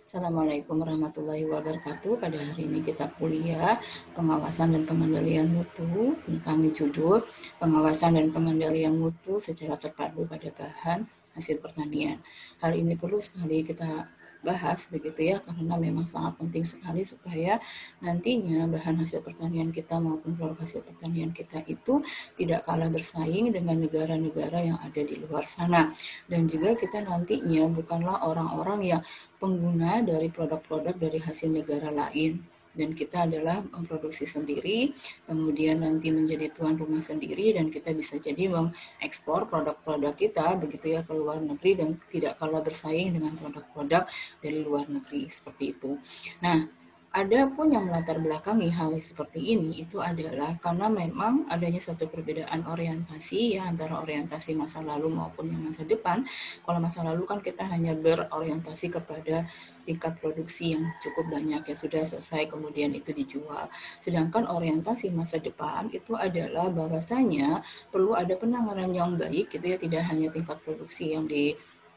Assalamualaikum warahmatullahi wabarakatuh. Pada hari ini kita kuliah pengawasan dan pengendalian mutu tentang judul pengawasan dan pengendalian mutu secara terpadu pada bahan hasil pertanian. Hal ini perlu sekali kita bahas begitu ya, karena memang sangat penting sekali supaya nantinya bahan hasil pertanian kita maupun produk hasil pertanian kita itu tidak kalah bersaing dengan negara-negara yang ada di luar sana, dan juga kita nantinya bukanlah orang-orang yang pengguna dari produk-produk dari hasil negara lain, dan kita adalah memproduksi sendiri, kemudian nanti menjadi tuan rumah sendiri, dan kita bisa jadi mengekspor produk-produk kita begitu ya ke luar negeri dan tidak kalah bersaing dengan produk-produk dari luar negeri seperti itu. Nah, ada pun yang melatar belakangi hal seperti ini itu adalah karena memang adanya suatu perbedaan orientasi ya antara orientasi masa lalu maupun yang masa depan. Kalau masa lalu kan kita hanya berorientasi kepada tingkat produksi yang cukup banyak ya sudah selesai kemudian itu dijual. Sedangkan orientasi masa depan itu adalah bahwasanya perlu ada penanganan yang baik gitu ya, tidak hanya tingkat produksi yang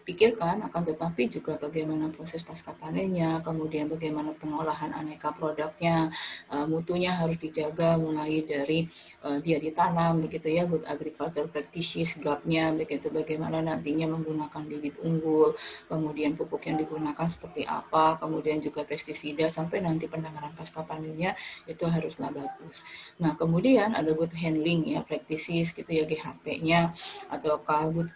pikirkan, akan tetapi juga bagaimana proses pasca panennya, kemudian bagaimana pengolahan aneka produknya, mutunya harus dijaga mulai dari dia ditanam begitu ya, good agriculture practices, GAP-nya begitu, bagaimana nantinya menggunakan bibit unggul, kemudian pupuk yang digunakan seperti apa, kemudian juga pestisida sampai nanti penanganan pasca panennya itu haruslah bagus. Nah, kemudian ada good handling ya practices gitu ya, GHP-nya, atau good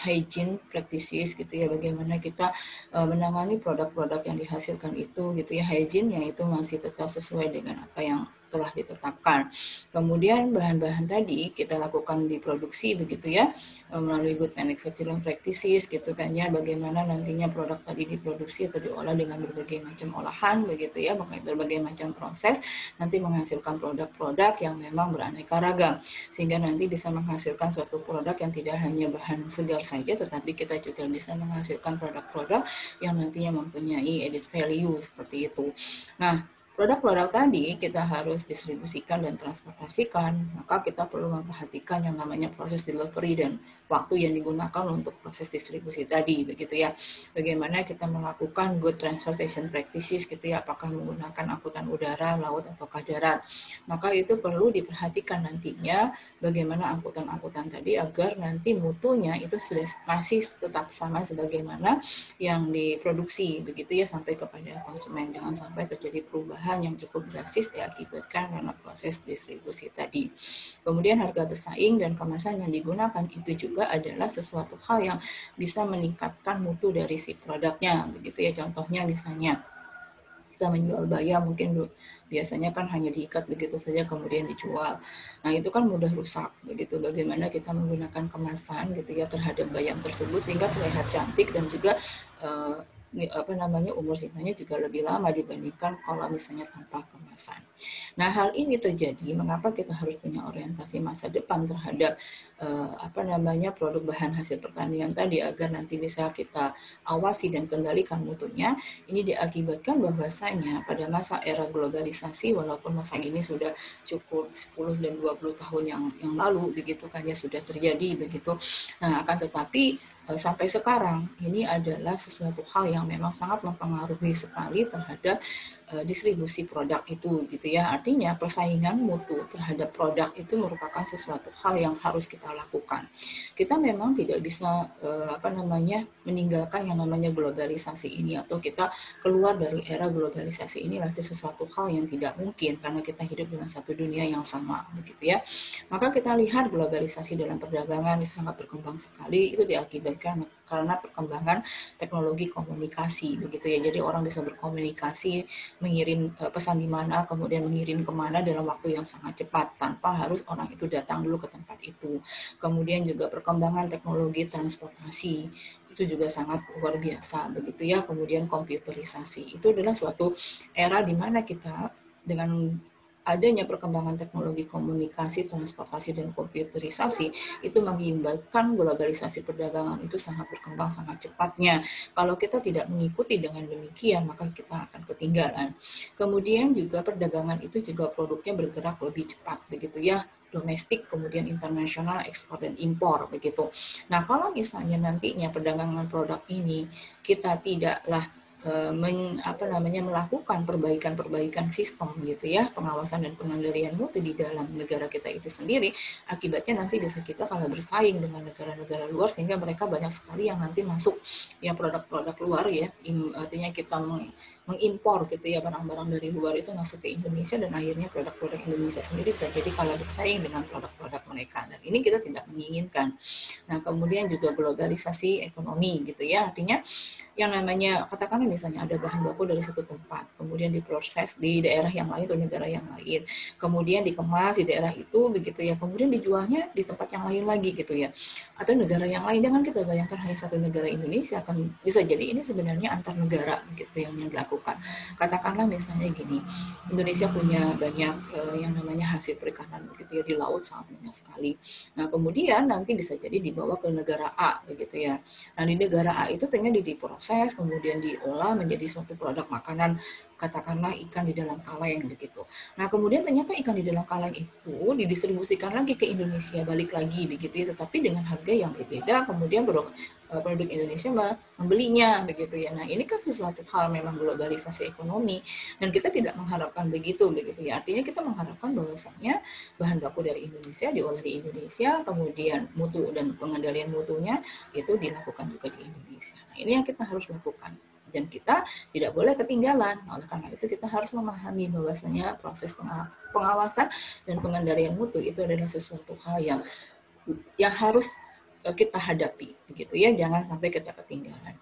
hygiene practices gitu ya, bagaimana kita menangani produk-produk yang dihasilkan itu gitu ya, hygiene-nya itu masih tetap sesuai dengan apa yang telah ditetapkan. Kemudian bahan-bahan tadi kita lakukan di produksi begitu ya, melalui good manufacturing practices gitu kan ya, bagaimana nantinya produk tadi diproduksi atau diolah dengan berbagai macam olahan begitu ya, berbagai macam proses, nanti menghasilkan produk-produk yang memang beraneka ragam, sehingga nanti bisa menghasilkan suatu produk yang tidak hanya bahan segar saja, tetapi kita juga bisa menghasilkan produk-produk yang nantinya mempunyai added value seperti itu. Nah, produk-produk tadi kita harus distribusikan dan transportasikan, maka kita perlu memperhatikan yang namanya proses delivery dan waktu yang digunakan untuk proses distribusi tadi begitu ya. Bagaimana kita melakukan good transportation practices gitu ya, apakah menggunakan angkutan udara, laut, ataukah darat. Maka itu perlu diperhatikan nantinya bagaimana angkutan-angkutan tadi agar nanti mutunya itu sudah masih tetap sama sebagaimana yang diproduksi begitu ya sampai kepada konsumen, jangan sampai terjadi perubahan yang cukup drastis diakibatkan karena proses distribusi tadi. Kemudian harga bersaing dan kemasan yang digunakan itu juga adalah sesuatu hal yang bisa meningkatkan mutu dari si produknya begitu ya. Contohnya misalnya kita menjual bayam, mungkin biasanya kan hanya diikat begitu saja kemudian dijual. Nah, itu kan mudah rusak begitu. Bagaimana kita menggunakan kemasan gitu ya terhadap bayam tersebut sehingga terlihat cantik dan juga uh, umur simpannya juga lebih lama dibandingkan kalau misalnya tanpa kemasan. Nah, hal ini terjadi mengapa kita harus punya orientasi masa depan terhadap produk bahan hasil pertanian tadi agar nanti bisa kita awasi dan kendalikan mutunya. Ini diakibatkan bahwasanya pada masa era globalisasi, walaupun masa ini sudah cukup 10 dan 20 tahun yang lalu begitu kan ya sudah terjadi begitu. Nah, akan tetapi sampai sekarang ini adalah sesuatu hal yang memang sangat mempengaruhi sekali terhadap distribusi produk itu gitu ya. Artinya persaingan mutu terhadap produk itu merupakan sesuatu hal yang harus kita lakukan. Kita memang tidak bisa meninggalkan yang namanya globalisasi ini, atau kita keluar dari era globalisasi ini adalah sesuatu hal yang tidak mungkin karena kita hidup dalam satu dunia yang sama begitu ya. Maka kita lihat globalisasi dalam perdagangan itu sangat berkembang sekali, itu diakibatkan karena perkembangan teknologi komunikasi begitu ya. Jadi orang bisa berkomunikasi, mengirim pesan di mana, kemudian mengirim kemana dalam waktu yang sangat cepat tanpa harus orang itu datang dulu ke tempat itu. Kemudian juga perkembangan teknologi transportasi itu juga sangat luar biasa begitu ya. Kemudian komputerisasi itu adalah suatu era di mana kita dengan adanya perkembangan teknologi komunikasi, transportasi, dan komputerisasi itu mengimbaukan globalisasi perdagangan itu sangat berkembang sangat cepatnya. Kalau kita tidak mengikuti dengan demikian, maka kita akan ketinggalan. Kemudian juga perdagangan itu juga produknya bergerak lebih cepat begitu ya, domestik, kemudian internasional, ekspor dan impor begitu. Nah, kalau misalnya nantinya perdagangan produk ini kita tidaklah melakukan perbaikan-perbaikan sistem gitu ya, pengawasan dan pengendalian mutu di dalam negara kita itu sendiri. Akibatnya nanti bisa kita kalau bersaing dengan negara-negara luar, sehingga mereka banyak sekali yang nanti masuk ya produk-produk luar ya, artinya kita mengimpor gitu ya, barang-barang dari luar itu masuk ke Indonesia, dan akhirnya produk-produk Indonesia sendiri bisa jadi kalah bersaing dengan produk-produk mereka, dan ini kita tidak menginginkan. Nah, kemudian juga globalisasi ekonomi gitu ya, artinya yang namanya katakanlah misalnya ada bahan baku dari satu tempat, kemudian diproses di daerah yang lain atau negara yang lain, kemudian dikemas di daerah itu begitu ya, kemudian dijualnya di tempat yang lain lagi gitu ya, atau negara yang lain. Jangan kita bayangkan hanya satu negara Indonesia, akan bisa jadi ini sebenarnya antar negara gitu yang dilakukan. Katakanlah misalnya gini, Indonesia punya banyak yang namanya hasil perikanan begitu ya, di laut sangat banyak sekali. Nah, kemudian nanti bisa jadi dibawa ke negara A begitu ya. Nah, di negara A itu ternyata diproses, kemudian diolah menjadi suatu produk makanan, katakanlah ikan di dalam kaleng begitu. Nah, kemudian ternyata ikan di dalam kaleng itu didistribusikan lagi ke Indonesia, balik lagi begitu ya, tetapi dengan harga yang berbeda, kemudian produk Indonesia membelinya begitu ya. Nah, ini kan sesuatu hal memang globalisasi ekonomi, dan kita tidak mengharapkan begitu ya. Artinya kita mengharapkan bahwasanya bahan baku dari Indonesia diolah di Indonesia, kemudian mutu dan pengendalian mutunya itu dilakukan juga di Indonesia. Nah, ini yang kita harus lakukan, dan kita tidak boleh ketinggalan. Oleh karena itu kita harus memahami bahwasanya proses pengawasan dan pengendalian mutu itu adalah sesuatu hal yang harus kita hadapi begitu ya, jangan sampai kita ketinggalan.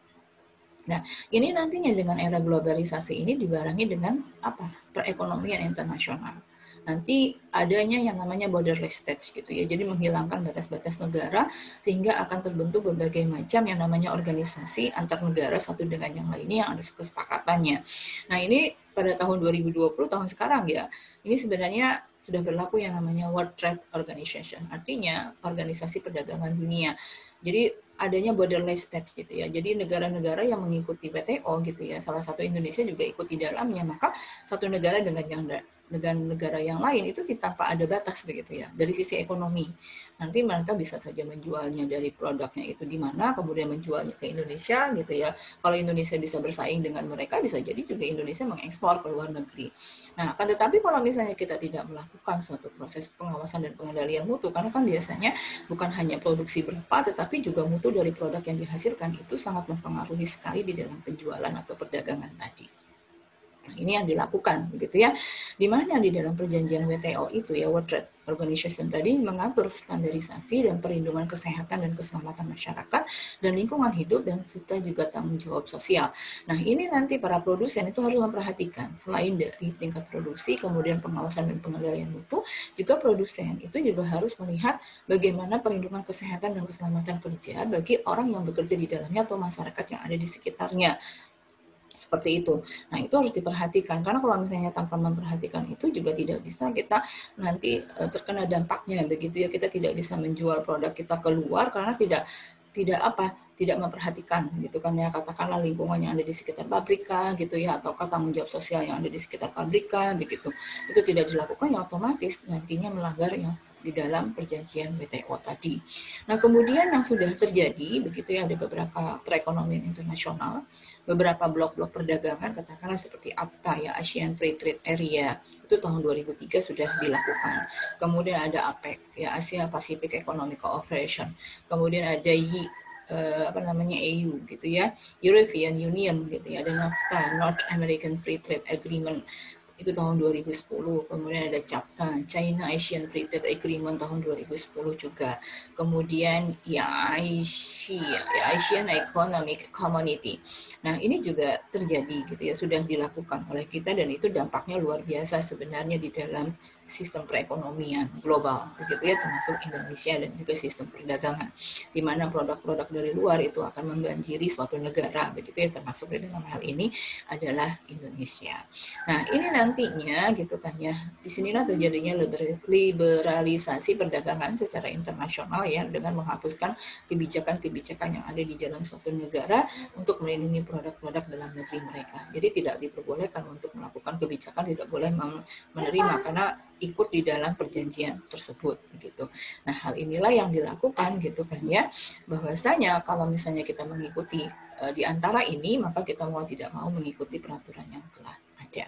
Nah, ini nantinya dengan era globalisasi ini dibarengi dengan apa? Perekonomian internasional. Nanti adanya yang namanya borderless states gitu ya. Jadi menghilangkan batas-batas negara, sehingga akan terbentuk berbagai macam yang namanya organisasi antar negara satu dengan yang lainnya yang ada kesepakatannya. Nah, ini pada tahun 2020, tahun sekarang ya, ini sebenarnya sudah berlaku yang namanya World Trade Organization, artinya organisasi perdagangan dunia. Jadi adanya borderless states gitu ya. Jadi negara-negara yang mengikuti WTO gitu ya, salah satu Indonesia juga ikut di dalamnya, maka satu negara dengan negara yang lain itu tanpa ada batas begitu ya. Dari sisi ekonomi, nanti mereka bisa saja menjualnya dari produknya itu di mana, kemudian menjualnya ke Indonesia gitu ya. Kalau Indonesia bisa bersaing dengan mereka, bisa jadi juga Indonesia mengekspor ke luar negeri. Nah, akan tetapi kalau misalnya kita tidak melakukan suatu proses pengawasan dan pengendalian mutu, karena kan biasanya bukan hanya produksi berapa, tetapi juga mutu dari produk yang dihasilkan itu sangat mempengaruhi sekali di dalam penjualan atau perdagangan tadi. Nah, ini yang dilakukan begitu ya. Di mana di dalam perjanjian WTO itu ya, World Trade Organization tadi mengatur standarisasi dan perlindungan kesehatan dan keselamatan masyarakat dan lingkungan hidup, dan serta juga tanggung jawab sosial. Nah, ini nanti para produsen itu harus memperhatikan, selain dari tingkat produksi, kemudian pengawasan dan pengendalian mutu, juga produsen itu juga harus melihat bagaimana perlindungan kesehatan dan keselamatan kerja bagi orang yang bekerja di dalamnya atau masyarakat yang ada di sekitarnya. Seperti itu. Nah, itu harus diperhatikan, karena kalau misalnya tanpa memperhatikan itu juga tidak bisa kita nanti terkena dampaknya begitu ya. Kita tidak bisa menjual produk kita keluar karena tidak memperhatikan gitu kan ya, katakanlah lingkungan yang ada di sekitar pabrika gitu ya, atau tanggung jawab sosial yang ada di sekitar pabrika begitu. Itu tidak dilakukan, ya otomatis nantinya melanggar yang di dalam perjanjian WTO tadi. Nah, kemudian yang sudah terjadi begitu ya, ada beberapa perekonomian internasional, beberapa blok-blok perdagangan, katakanlah seperti AFTA ya, Asian Free Trade Area, itu tahun 2003 sudah dilakukan. Kemudian ada APEC ya, Asia Pacific Economic Cooperation. Kemudian ada EU gitu ya, European Union gitu ya, ada NAFTA, North American Free Trade Agreement, itu tahun 2010. Kemudian ada CAFTA, China Asian Free Trade Agreement, tahun 2010 juga. Kemudian ya Asian Economic Community. Nah, ini juga terjadi gitu ya, sudah dilakukan oleh kita, dan itu dampaknya luar biasa sebenarnya di dalam sistem perekonomian global begitu ya, termasuk Indonesia, dan juga sistem perdagangan, di mana produk-produk dari luar itu akan membanjiri suatu negara begitu ya, termasuk di dalam hal ini adalah Indonesia. Nah, ini nantinya gitu kan ya, disinilah terjadinya liberalisasi perdagangan secara internasional ya, dengan menghapuskan kebijakan-kebijakan yang ada di dalam suatu negara untuk melindungi produk-produk dalam negeri mereka. Jadi tidak diperbolehkan untuk melakukan kebijakan, tidak boleh menerima, karena ikut di dalam perjanjian tersebut gitu. Nah, hal inilah yang dilakukan gitu kan ya, bahwasanya kalau misalnya kita mengikuti di antara ini, maka kita mau tidak mau mengikuti peraturan yang telah ada.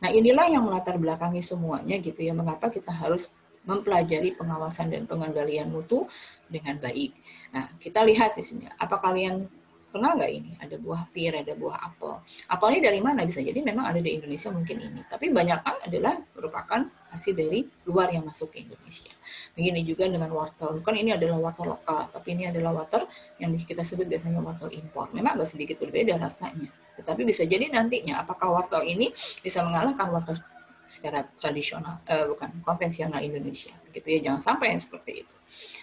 Nah, inilah yang melatar belakangi semuanya gitu ya, mengapa kita harus mempelajari pengawasan dan pengendalian mutu dengan baik. Nah, kita lihat di sini, apa kalian pernah nggak ini? Ada buah fir, ada buah apel. Apel ini dari mana? Bisa jadi memang ada di Indonesia mungkin ini. Tapi banyak kan adalah merupakan hasil dari luar yang masuk ke Indonesia. Begini juga dengan wortel. Kan ini adalah wortel lokal, tapi ini adalah wortel yang kita sebut biasanya wortel impor. Memang agak sedikit berbeda rasanya. Tetapi bisa jadi nantinya apakah wortel ini bisa mengalahkan wortel secara tradisional, bukan konvensional Indonesia, gitu ya, jangan sampai yang seperti itu.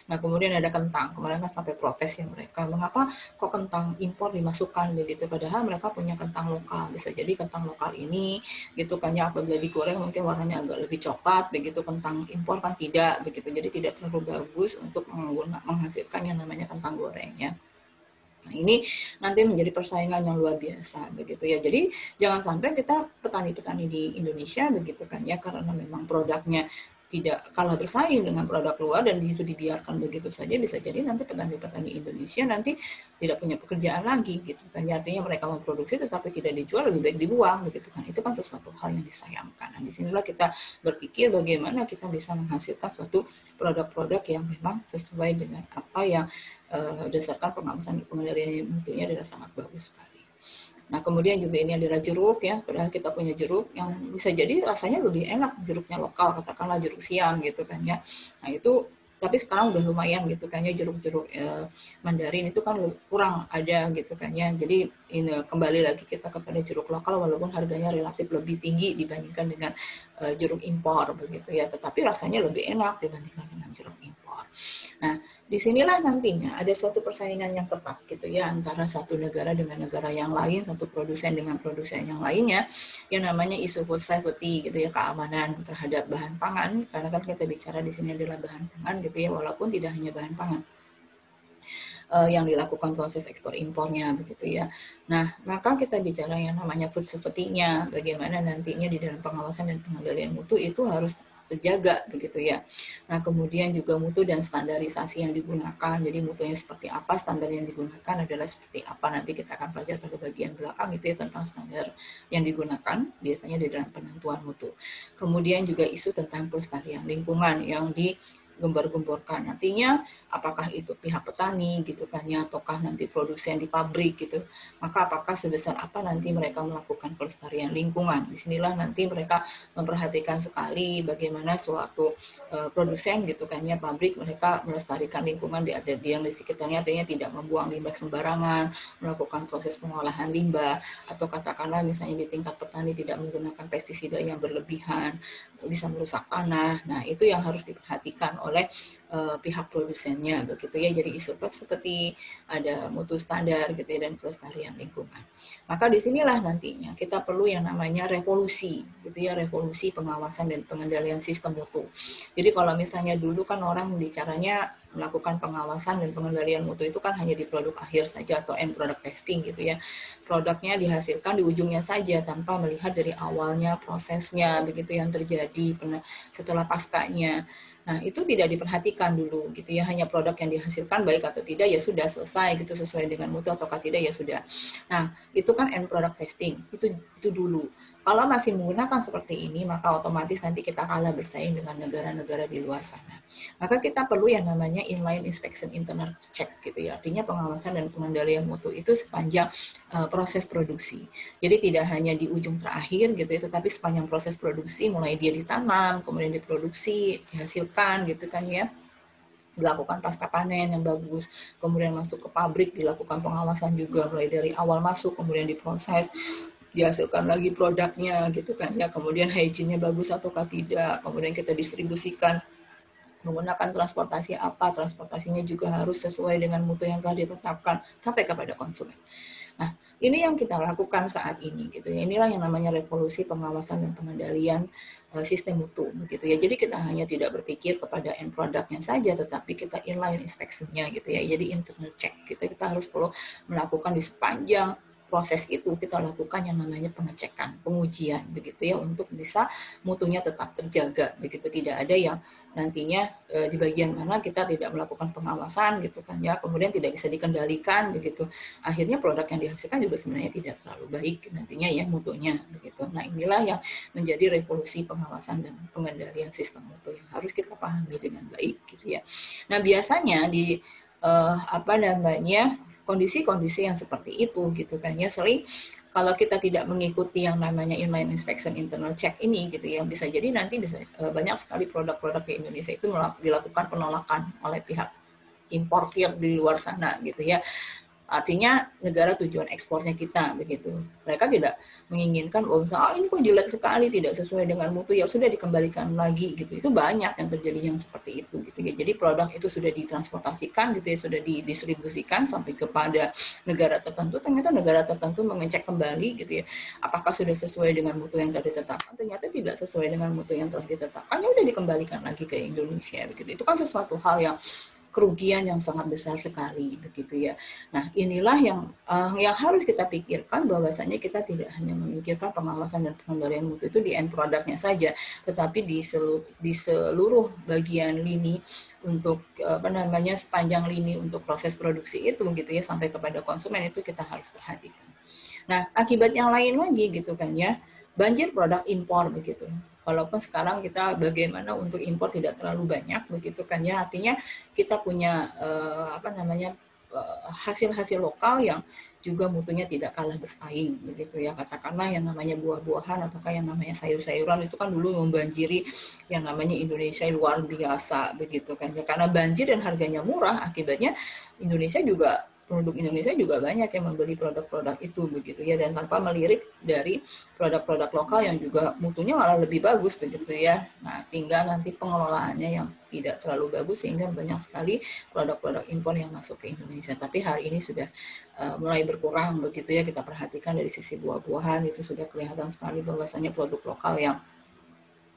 Nah, kemudian ada kentang, kemarin kan sampai protes ya mereka, mengapa kok kentang impor dimasukkan begitu, padahal mereka punya kentang lokal. Bisa jadi kentang lokal ini, gitu kan ya, apabila digoreng mungkin warnanya agak lebih coklat, begitu kentang impor kan tidak, begitu, jadi tidak terlalu bagus untuk menghasilkan yang namanya kentang goreng ya. Nah, ini nanti menjadi persaingan yang luar biasa begitu ya. Jadi jangan sampai kita petani-petani di Indonesia begitu kan ya, karena memang produknya tidak kalah bersaing dengan produk luar dan di situ dibiarkan begitu saja, bisa jadi nanti petani-petani Indonesia nanti tidak punya pekerjaan lagi gitu kan. Artinya mereka memproduksi tetapi tidak dijual, lebih baik dibuang begitu kan. Itu kan sesuatu hal yang disayangkan. Nah, disinilah kita berpikir bagaimana kita bisa menghasilkan suatu produk-produk yang memang sesuai dengan apa yang berdasarkan pengawasan pengendalian mutunya adalah sangat bagus sekali. Nah, kemudian juga ini adalah jeruk ya, padahal kita punya jeruk yang bisa jadi rasanya lebih enak, jeruknya lokal, katakanlah jeruk siam gitu kan ya. Nah, itu tapi sekarang udah lumayan gitu kan ya, jeruk-jeruk mandarin itu kan kurang ada gitu kan ya. Jadi ini kembali lagi kita kepada jeruk lokal walaupun harganya relatif lebih tinggi dibandingkan dengan jeruk impor begitu ya, tetapi rasanya lebih enak dibandingkan dengan jeruk impor. Nah, disinilah nantinya ada suatu persaingan yang ketat gitu ya antara satu negara dengan negara yang lain, satu produsen dengan produsen yang lainnya, yang namanya isu food safety gitu ya, keamanan terhadap bahan pangan, karena kan kita bicara di sini adalah bahan pangan gitu ya, walaupun tidak hanya bahan pangan yang dilakukan proses ekspor impornya begitu ya. Nah, maka kita bicara yang namanya food safety-nya, bagaimana nantinya di dalam pengawasan dan pengendalian mutu itu harus terjaga begitu ya. Nah, kemudian juga mutu dan standarisasi yang digunakan. Jadi mutunya seperti apa, standar yang digunakan adalah seperti apa. Nanti kita akan pelajari pada bagian belakang itu ya tentang standar yang digunakan biasanya di dalam penentuan mutu. Kemudian juga isu tentang pelestarian lingkungan yang gembar-gemborkan. Nantinya apakah itu pihak petani gitu kan ya, ataukah nanti produsen di pabrik gitu. Maka apakah sebesar apa nanti mereka melakukan pelestarian lingkungan. Disinilah nanti mereka memperhatikan sekali bagaimana suatu produsen gitu kan ya, pabrik mereka melestarikan lingkungan di yang di sekitarnya, artinya tidak membuang limbah sembarangan, melakukan proses pengolahan limbah, atau katakanlah misalnya di tingkat petani tidak menggunakan pestisida yang berlebihan, bisa merusak tanah. Nah, itu yang harus diperhatikan oleh pihak produsennya begitu ya. Jadi isu seperti ada mutu standar gitu ya, dan pelestarian lingkungan. Maka disinilah nantinya kita perlu yang namanya revolusi gitu ya, revolusi pengawasan dan pengendalian sistem mutu. Jadi kalau misalnya dulu kan orang bicaranya melakukan pengawasan dan pengendalian mutu itu kan hanya di produk akhir saja atau end product testing gitu ya. Produknya dihasilkan di ujungnya saja tanpa melihat dari awalnya prosesnya begitu yang terjadi setelah paskanya. Nah, itu tidak diperhatikan dulu gitu ya, hanya produk yang dihasilkan baik atau tidak ya sudah selesai gitu, sesuai dengan mutu ataukah tidak ya sudah. Nah, itu kan end product testing, itu dulu. Kalau masih menggunakan seperti ini, maka otomatis nanti kita kalah bersaing dengan negara-negara di luar sana. Maka kita perlu yang namanya inline inspection internal check gitu ya, artinya pengawasan dan pengendalian mutu itu sepanjang proses produksi. Jadi tidak hanya di ujung terakhir gitu ya, tetapi sepanjang proses produksi, mulai dia ditanam, kemudian diproduksi, dihasilkan gitu kan ya, dilakukan pasca panen yang bagus, kemudian masuk ke pabrik, dilakukan pengawasan juga mulai dari awal masuk, kemudian diproses, dihasilkan lagi produknya gitu kan ya, kemudian hygiene-nya bagus ataukah tidak, kemudian kita distribusikan menggunakan transportasi apa, transportasinya juga harus sesuai dengan mutu yang telah ditetapkan sampai kepada konsumen. Nah, ini yang kita lakukan saat ini gitu ya. Inilah yang namanya revolusi pengawasan dan pengendalian sistem mutu begitu ya. Jadi kita hanya tidak berpikir kepada end produknya saja, tetapi kita inline inspection-nya gitu ya. Jadi internal check kita harus perlu melakukan di sepanjang proses itu kita lakukan yang namanya pengecekan, pengujian begitu ya, untuk bisa mutunya tetap terjaga begitu, tidak ada yang nantinya di bagian mana kita tidak melakukan pengawasan gitu kan ya, kemudian tidak bisa dikendalikan begitu, akhirnya produk yang dihasilkan juga sebenarnya tidak terlalu baik nantinya ya mutunya begitu. Nah, inilah yang menjadi revolusi pengawasan dan pengendalian sistem mutu yang harus kita pahami dengan baik gitu ya. Nah, biasanya di kondisi-kondisi yang seperti itu gitu kan ya, sering kalau kita tidak mengikuti yang namanya inline inspection internal check ini gitu ya, bisa jadi nanti bisa banyak sekali produk-produk di Indonesia itu dilakukan penolakan oleh pihak importir di luar sana gitu ya. Artinya negara tujuan ekspornya kita begitu. Mereka tidak menginginkan misalnya ini kok jelek sekali, tidak sesuai dengan mutu, ya sudah dikembalikan lagi gitu. Itu banyak yang terjadi yang seperti itu gitu ya. Jadi produk itu sudah ditransportasikan gitu ya, sudah didistribusikan sampai kepada negara tertentu, ternyata negara tertentu mengecek kembali gitu ya, apakah sudah sesuai dengan mutu yang telah ditetapkan, ternyata tidak sesuai dengan mutu yang telah ditetapkan, ya udah dikembalikan lagi ke Indonesia begitu. Itu kan sesuatu hal yang kerugian yang sangat besar sekali begitu ya. Nah, inilah yang harus kita pikirkan, bahwasanya kita tidak hanya memikirkan pengawasan dan pengendalian mutu itu di end produknya saja, tetapi di seluruh bagian lini untuk sepanjang lini untuk proses produksi itu gitu ya, sampai kepada konsumen itu kita harus perhatikan. Nah, akibat yang lain lagi gitu kan ya, banjir produk impor begitu. Walaupun sekarang kita bagaimana untuk impor tidak terlalu banyak begitu kan ya, artinya kita punya hasil-hasil lokal yang juga mutunya tidak kalah bersaing begitu ya. Katakanlah yang namanya buah-buahan atau yang namanya sayur-sayuran itu kan dulu membanjiri yang namanya Indonesia luar biasa begitu kan ya, karena banjir dan harganya murah, akibatnya penduduk Indonesia juga banyak yang membeli produk-produk itu begitu ya, dan tanpa melirik dari produk-produk lokal yang juga mutunya malah lebih bagus begitu ya. Nah, tinggal nanti pengelolaannya yang tidak terlalu bagus sehingga banyak sekali produk-produk impor yang masuk ke Indonesia. Tapi hari ini sudah mulai berkurang begitu ya, kita perhatikan dari sisi buah-buahan itu sudah kelihatan sekali bahwasanya produk lokal yang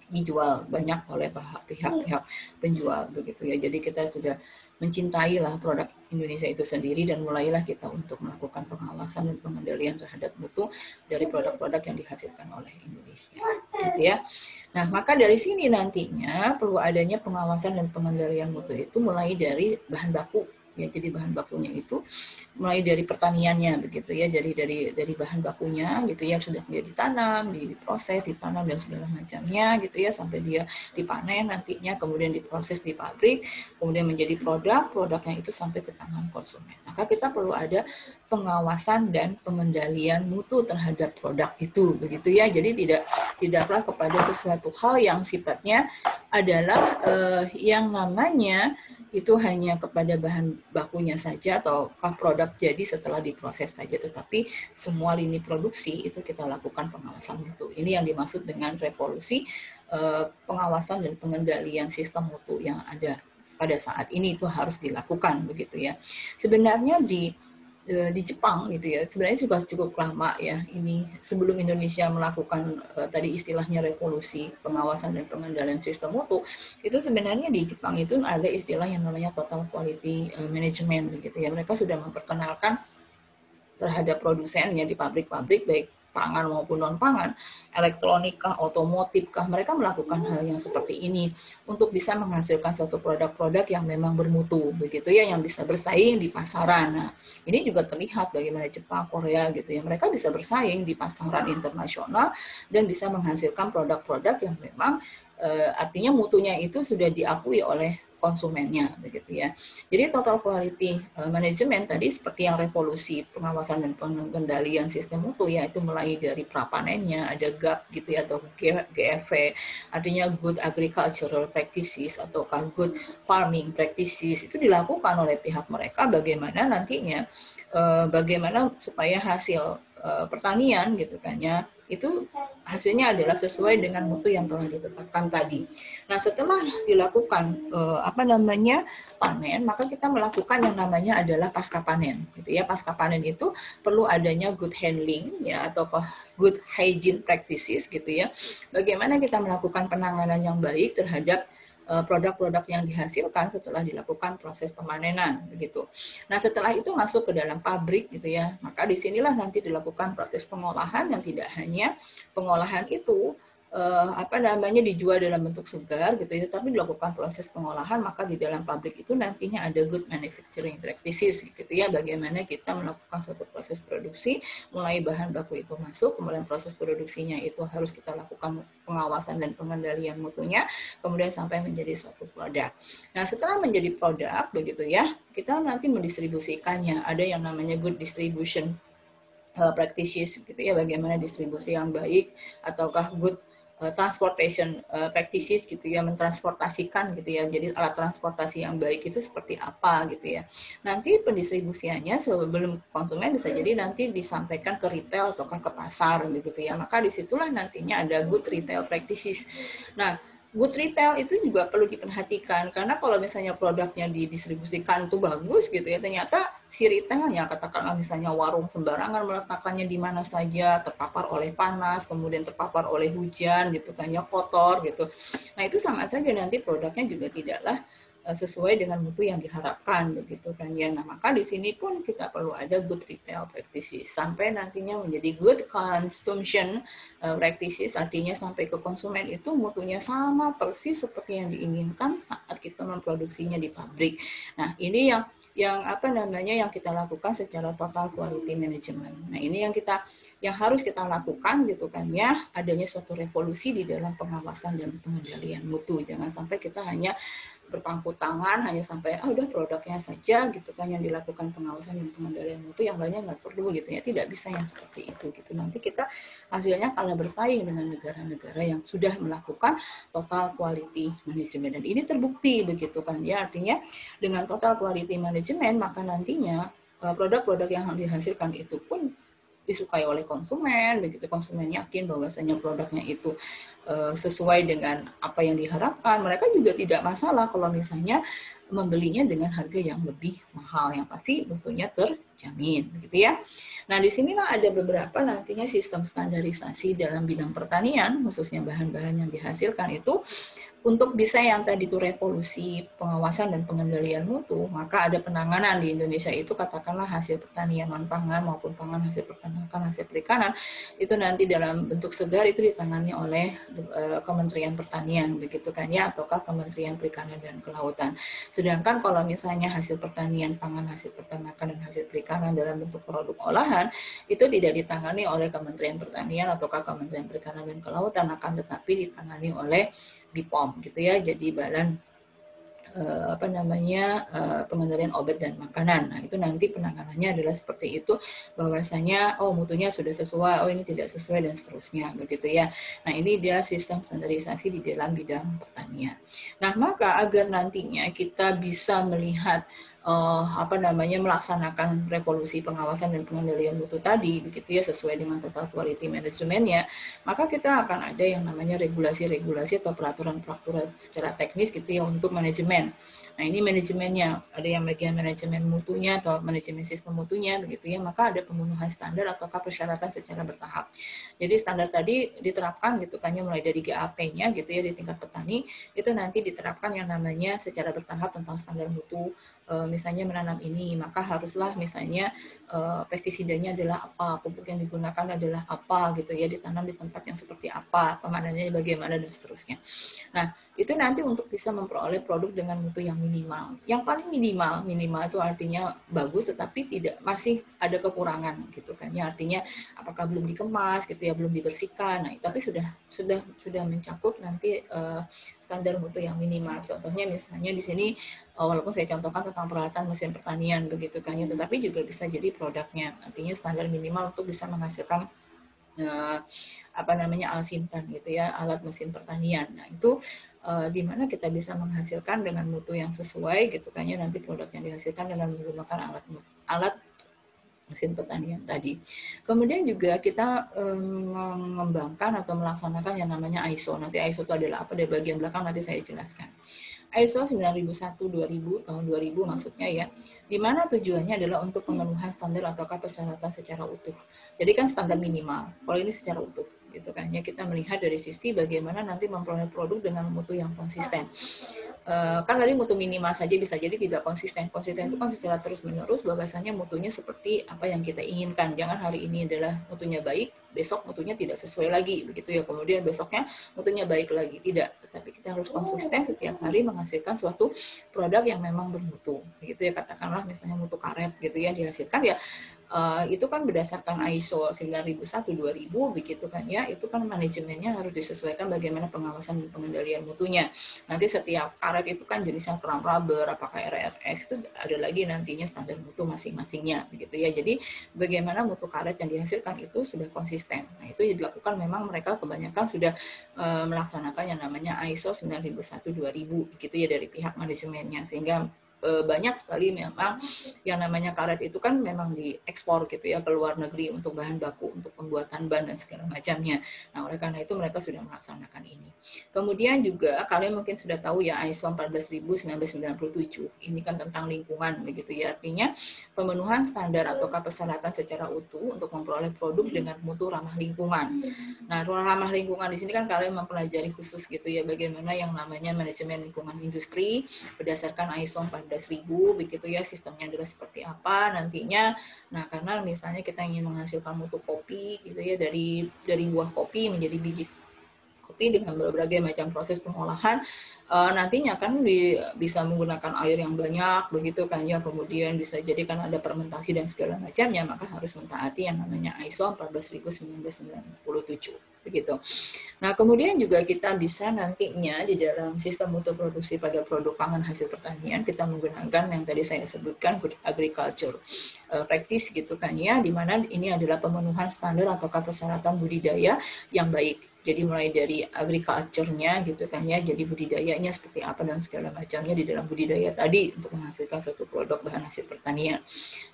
dijual banyak oleh pihak-pihak penjual begitu ya. Jadi kita sudah mencintailah produk Indonesia itu sendiri, dan mulailah kita untuk melakukan pengawasan dan pengendalian terhadap mutu dari produk-produk yang dihasilkan oleh Indonesia gitu ya. Nah, maka dari sini nantinya perlu adanya pengawasan dan pengendalian mutu itu mulai dari bahan baku ya. Jadi bahan bakunya itu mulai dari pertaniannya begitu ya, dari bahan bakunya gitu ya, sudah dia ditanam, diproses, ditanam dan segala macamnya gitu ya, sampai dia dipanen nantinya, kemudian diproses di pabrik, kemudian menjadi produknya itu sampai ke tangan konsumen. Maka kita perlu ada pengawasan dan pengendalian mutu terhadap produk itu begitu ya. Jadi tidaklah kepada sesuatu hal yang sifatnya adalah yang namanya itu hanya kepada bahan bakunya saja ataukah produk jadi setelah diproses saja, tetapi semua lini produksi itu kita lakukan pengawasan mutu. Ini yang dimaksud dengan revolusi pengawasan dan pengendalian sistem mutu yang ada pada saat ini, itu harus dilakukan begitu ya. Sebenarnya di Jepang gitu ya, sebenarnya juga cukup lama ya ini, sebelum Indonesia melakukan tadi istilahnya revolusi pengawasan dan pengendalian sistem mutu, itu sebenarnya di Jepang itu ada istilah yang namanya total quality management begitu ya. Mereka sudah memperkenalkan terhadap produsennya di pabrik-pabrik baik pangan maupun non-pangan, elektronik kah, otomotif kah, mereka melakukan hal yang seperti ini untuk bisa menghasilkan suatu produk-produk yang memang bermutu begitu ya, yang bisa bersaing di pasaran. Nah, ini juga terlihat bagaimana Jepang, Korea gitu ya, mereka bisa bersaing di pasaran internasional dan bisa menghasilkan produk-produk yang memang artinya mutunya itu sudah diakui oleh konsumennya begitu ya. Jadi total quality management tadi seperti yang revolusi pengawasan dan pengendalian sistem mutu ya, itu mulai dari prapanennya, ada GAP gitu ya, atau GFV, artinya Good Agricultural Practices atau Good Farming Practices, itu dilakukan oleh pihak mereka bagaimana nantinya bagaimana supaya hasil pertanian gitu kan ya, itu hasilnya adalah sesuai dengan mutu yang telah ditetapkan tadi. Nah, setelah dilakukan panen, maka kita melakukan yang namanya adalah pasca panen gitu ya. Pasca panen itu perlu adanya good handling ya, atau good hygiene practices gitu ya. Bagaimana kita melakukan penanganan yang baik terhadap produk-produk yang dihasilkan setelah dilakukan proses pemanenan begitu. Nah, setelah itu masuk ke dalam pabrik gitu ya, maka disinilah nanti dilakukan proses pengolahan yang tidak hanya pengolahan itu dijual dalam bentuk segar gitu ya, tapi dilakukan proses pengolahan, maka di dalam pabrik itu nantinya ada good manufacturing practices gitu ya, bagaimana kita melakukan suatu proses produksi, mulai bahan baku itu masuk, kemudian proses produksinya itu harus kita lakukan pengawasan dan pengendalian mutunya, kemudian sampai menjadi suatu produk. Nah, setelah menjadi produk begitu ya, kita nanti mendistribusikannya, ada yang namanya good distribution practices gitu ya, bagaimana distribusi yang baik ataukah good transportation practices gitu ya, mentransportasikan gitu ya. Jadi alat transportasi yang baik itu seperti apa gitu ya. Nanti pendistribusiannya sebelum konsumen bisa jadi nanti disampaikan ke retail ataukah ke pasar gitu ya. Maka disitulah nantinya ada good retail practices. Nah, good retail itu juga perlu diperhatikan, karena kalau misalnya produknya didistribusikan itu bagus gitu ya, ternyata si retailnya, katakanlah misalnya warung sembarangan meletakkannya di mana saja, terpapar oleh panas, kemudian terpapar oleh hujan gitu kan ya, kotor gitu. Nah, itu sama saja nanti produknya juga tidaklah sesuai dengan mutu yang diharapkan begitu kan ya. Nah, maka di sini pun kita perlu ada good retail practices sampai nantinya menjadi good consumption practices, artinya sampai ke konsumen itu mutunya sama persis seperti yang diinginkan saat kita memproduksinya di pabrik. Nah, ini yang yang kita lakukan secara total quality management. Nah, ini yang harus kita lakukan gitu kan ya, adanya suatu revolusi di dalam pengawasan dan pengendalian mutu. Jangan sampai kita hanya berpangku tangan hanya sampai udah produknya saja gitu kan yang dilakukan pengawasan dan pengendalian mutu, yang lainnya nggak perlu gitu ya. Tidak bisa yang seperti itu gitu. Nanti kita hasilnya kalah bersaing dengan negara-negara yang sudah melakukan total quality management, dan ini terbukti begitu kan ya. Artinya dengan total quality management maka nantinya produk-produk yang dihasilkan itu pun disukai oleh konsumen, begitu konsumen yakin bahwasanya produknya itu sesuai dengan apa yang diharapkan, mereka juga tidak masalah kalau misalnya membelinya dengan harga yang lebih mahal, yang pasti tentunya terjamin, begitu ya. Nah, di sinilah ada beberapa nantinya sistem standarisasi dalam bidang pertanian, khususnya bahan-bahan yang dihasilkan itu. Untuk bisa yang tadi itu revolusi pengawasan dan pengendalian mutu, maka ada penanganan di Indonesia itu, katakanlah hasil pertanian non pangan maupun pangan hasil peternakan, hasil perikanan, itu nanti dalam bentuk segar itu ditangani oleh Kementerian Pertanian begitu kan ya, ataukah Kementerian Perikanan dan Kelautan. Sedangkan kalau misalnya hasil pertanian pangan, hasil peternakan dan hasil perikanan dalam bentuk produk olahan itu tidak ditangani oleh Kementerian Pertanian ataukah Kementerian Perikanan dan Kelautan, akan tetapi ditangani oleh BPOM gitu ya, jadi Badan pengendalian obat dan makanan. Nah, itu nanti penanganannya adalah seperti itu, bahwasanya mutunya sudah sesuai, ini tidak sesuai dan seterusnya begitu ya. Nah, ini dia sistem standarisasi di dalam bidang pertanian. Nah, maka agar nantinya kita bisa melihat melaksanakan revolusi pengawasan dan pengendalian mutu tadi begitu ya, sesuai dengan total quality managementnya, maka kita akan ada yang namanya regulasi-regulasi atau peraturan-peraturan secara teknis gitu ya untuk manajemen. Nah, ini manajemennya, ada yang bagian manajemen mutunya atau manajemen sistem mutunya begitu ya, maka ada pemenuhan standar ataukah persyaratan secara bertahap. Jadi standar tadi diterapkan gitu kan ya, mulai dari GAP-nya gitu ya di tingkat petani, itu nanti diterapkan yang namanya secara bertahap tentang standar mutu. Misalnya menanam ini, maka haruslah misalnya pestisidanya adalah apa, pupuk yang digunakan adalah apa gitu ya, ditanam di tempat yang seperti apa, pemanenannya bagaimana dan seterusnya. Nah, itu nanti untuk bisa memperoleh produk dengan mutu yang minimal. Yang paling minimal itu artinya bagus tetapi masih ada kekurangan gitu kan ya. Artinya apakah belum dikemas gitu ya, belum dibersihkan. Nah, tapi sudah mencakup nanti standar mutu yang minimal. Contohnya misalnya di sini walaupun saya contohkan tentang peralatan mesin pertanian begitu kan ya, tetapi juga bisa jadi produknya. Artinya standar minimal untuk bisa menghasilkan alsintan gitu ya, alat mesin pertanian. Nah, itu di mana kita bisa menghasilkan dengan mutu yang sesuai gitu kan ya, nanti produk yang dihasilkan dengan menggunakan alat mesin pertanian tadi. Kemudian juga kita mengembangkan atau melaksanakan yang namanya ISO. Nanti ISO itu adalah apa, dari bagian belakang nanti saya jelaskan. ISO 9001-2000 tahun 2000 maksudnya ya, di mana tujuannya adalah untuk pemenuhan standar ataukah persyaratan secara utuh. Jadi kan standar minimal, kalau ini secara utuh. gitu kan ya. Kita melihat dari sisi bagaimana nanti memperoleh produk dengan mutu yang konsisten. Kan tadi mutu minimal saja bisa jadi tidak konsisten. Konsisten itu kan secara terus-menerus bahwasanya mutunya seperti apa yang kita inginkan. Jangan hari ini adalah mutunya baik, besok mutunya tidak sesuai lagi, begitu ya. Kemudian besoknya mutunya baik lagi, tidak. Tetapi kita harus konsisten setiap hari menghasilkan suatu produk yang memang bermutu, begitu ya. Katakanlah misalnya mutu karet gitu ya dihasilkan ya. Itu kan berdasarkan ISO 9001-2000 begitu kan ya, itu kan manajemennya harus disesuaikan bagaimana pengawasan dan pengendalian mutunya. Nanti setiap karet itu kan jenisnya keram rubber, apakah RRS, itu ada lagi nantinya standar mutu masing-masingnya begitu ya. Jadi bagaimana mutu karet yang dihasilkan itu sudah konsisten. Nah, itu dilakukan memang mereka kebanyakan sudah melaksanakan yang namanya ISO 9001-2000 gitu ya dari pihak manajemennya, sehingga banyak sekali memang yang namanya karet itu kan memang diekspor gitu ya ke luar negeri untuk bahan baku, untuk pembuatan ban dan segala macamnya. Nah, oleh karena itu mereka sudah melaksanakan ini. Kemudian juga kalian mungkin sudah tahu ya ISO 14000-1997. Ini kan tentang lingkungan begitu ya. Artinya pemenuhan standar atau persyaratan secara utuh untuk memperoleh produk dengan mutu ramah lingkungan. Nah, ramah lingkungan di sini kan kalian mempelajari khusus gitu ya bagaimana yang namanya manajemen lingkungan industri berdasarkan ISO 14000 begitu ya, sistemnya adalah seperti apa nantinya. Nah, karena misalnya kita ingin menghasilkan mutu kopi gitu ya dari buah kopi menjadi biji kopi dengan berbagai macam proses pengolahan, nantinya kan bisa menggunakan air yang banyak begitu kan ya, kemudian bisa jadi kan ada fermentasi dan segala macamnya, maka harus mentaati yang namanya ISO 14000-1997 begitu. Nah, kemudian juga kita bisa nantinya di dalam sistem mutu produksi pada produk pangan hasil pertanian kita menggunakan yang tadi saya sebutkan good agriculture practice gitu kan ya, di mana ini adalah pemenuhan standar atau persyaratan budidaya yang baik. Jadi mulai dari agriculture-nya gitu kan ya, jadi budidayanya seperti apa dan segala macamnya di dalam budidaya tadi untuk menghasilkan suatu produk bahan hasil pertanian.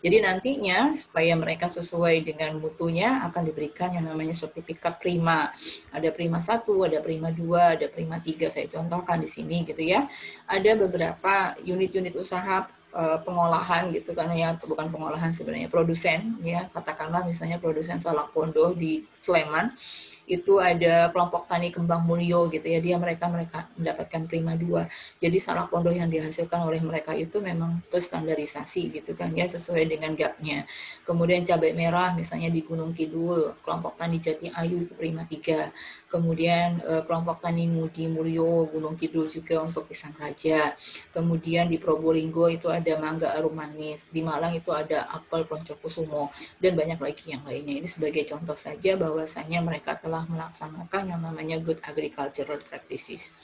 Jadi nantinya supaya mereka sesuai dengan mutunya akan diberikan yang namanya sertifikat prima. Ada prima 1, ada prima 2, ada prima 3, saya contohkan di sini gitu ya. Ada beberapa unit-unit usaha pengolahan gitu kan ya, bukan pengolahan sebenarnya, produsen ya, katakanlah misalnya produsen salak pondok di Sleman, itu ada kelompok tani Kembang Mulyo gitu ya, mereka mendapatkan prima 2. Jadi salak pondok yang dihasilkan oleh mereka itu memang terstandarisasi gitu kan ya, sesuai dengan GAP-nya. Kemudian cabai merah misalnya di Gunung Kidul, kelompok tani Jati Ayu itu prima 3. Kemudian kelompok tani Ngudi Mulyo Gunung Kidul juga untuk pisang raja. Kemudian di Probolinggo itu ada mangga arum manis, di Malang itu ada apel Poncokusumo, dan banyak lagi yang lainnya. Ini sebagai contoh saja bahwasanya mereka telah melaksanakan yang namanya good agricultural practices.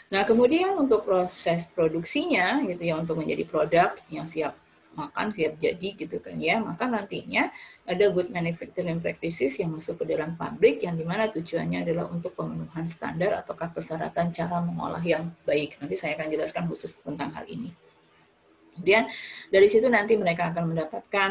Nah, kemudian untuk proses produksinya gitu ya, untuk menjadi produk yang siap makan, siap jadi gitu kan ya, maka nantinya ada good manufacturing practices yang masuk ke dalam pabrik, yang dimana tujuannya adalah untuk pemenuhan standar atau persyaratan cara mengolah yang baik. Nanti saya akan jelaskan khusus tentang hal ini. Kemudian dari situ nanti mereka akan mendapatkan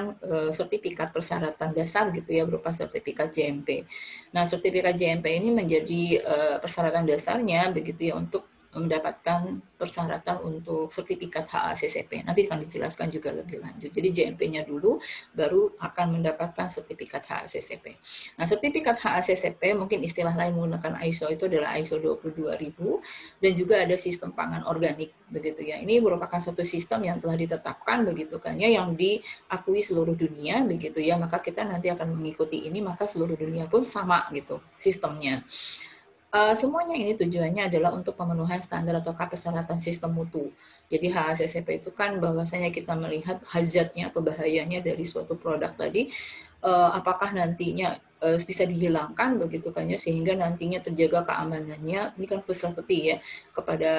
sertifikat persyaratan dasar gitu ya, berupa sertifikat JMP. Nah, sertifikat JMP ini menjadi persyaratan dasarnya begitu ya untuk mendapatkan persyaratan untuk sertifikat HACCP. Nanti akan dijelaskan juga lebih lanjut. Jadi JMP-nya dulu, baru akan mendapatkan sertifikat HACCP. Nah, sertifikat HACCP mungkin istilah lain menggunakan ISO itu adalah ISO 22000, dan juga ada sistem pangan organik begitu ya. Ini merupakan suatu sistem yang telah ditetapkan begitu kan ya, yang diakui seluruh dunia begitu ya. Maka kita nanti akan mengikuti ini, maka seluruh dunia pun sama gitu sistemnya. Semuanya ini tujuannya adalah untuk pemenuhan standar atau persyaratan sistem mutu. Jadi HACCP itu kan bahwasanya kita melihat hazardnya atau bahayanya dari suatu produk tadi, apakah nantinya bisa dihilangkan begitu kan ya, sehingga nantinya terjaga keamanannya. Ini kan facility ya kepada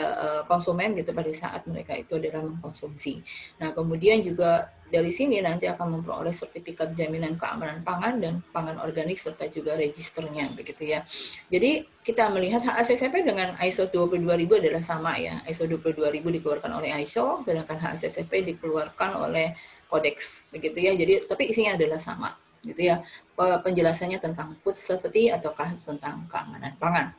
konsumen gitu pada saat mereka itu adalah mengkonsumsi. Nah, kemudian juga dari sini nanti akan memperoleh sertifikat jaminan keamanan pangan dan pangan organik serta juga registernya begitu ya. Jadi kita melihat HACCP dengan ISO 22000 adalah sama ya. ISO 22000 dikeluarkan oleh ISO, sedangkan HACCP dikeluarkan oleh Kodeks begitu ya. Jadi tapi isinya adalah sama gitu ya. Penjelasannya tentang food safety ataukah tentang keamanan pangan.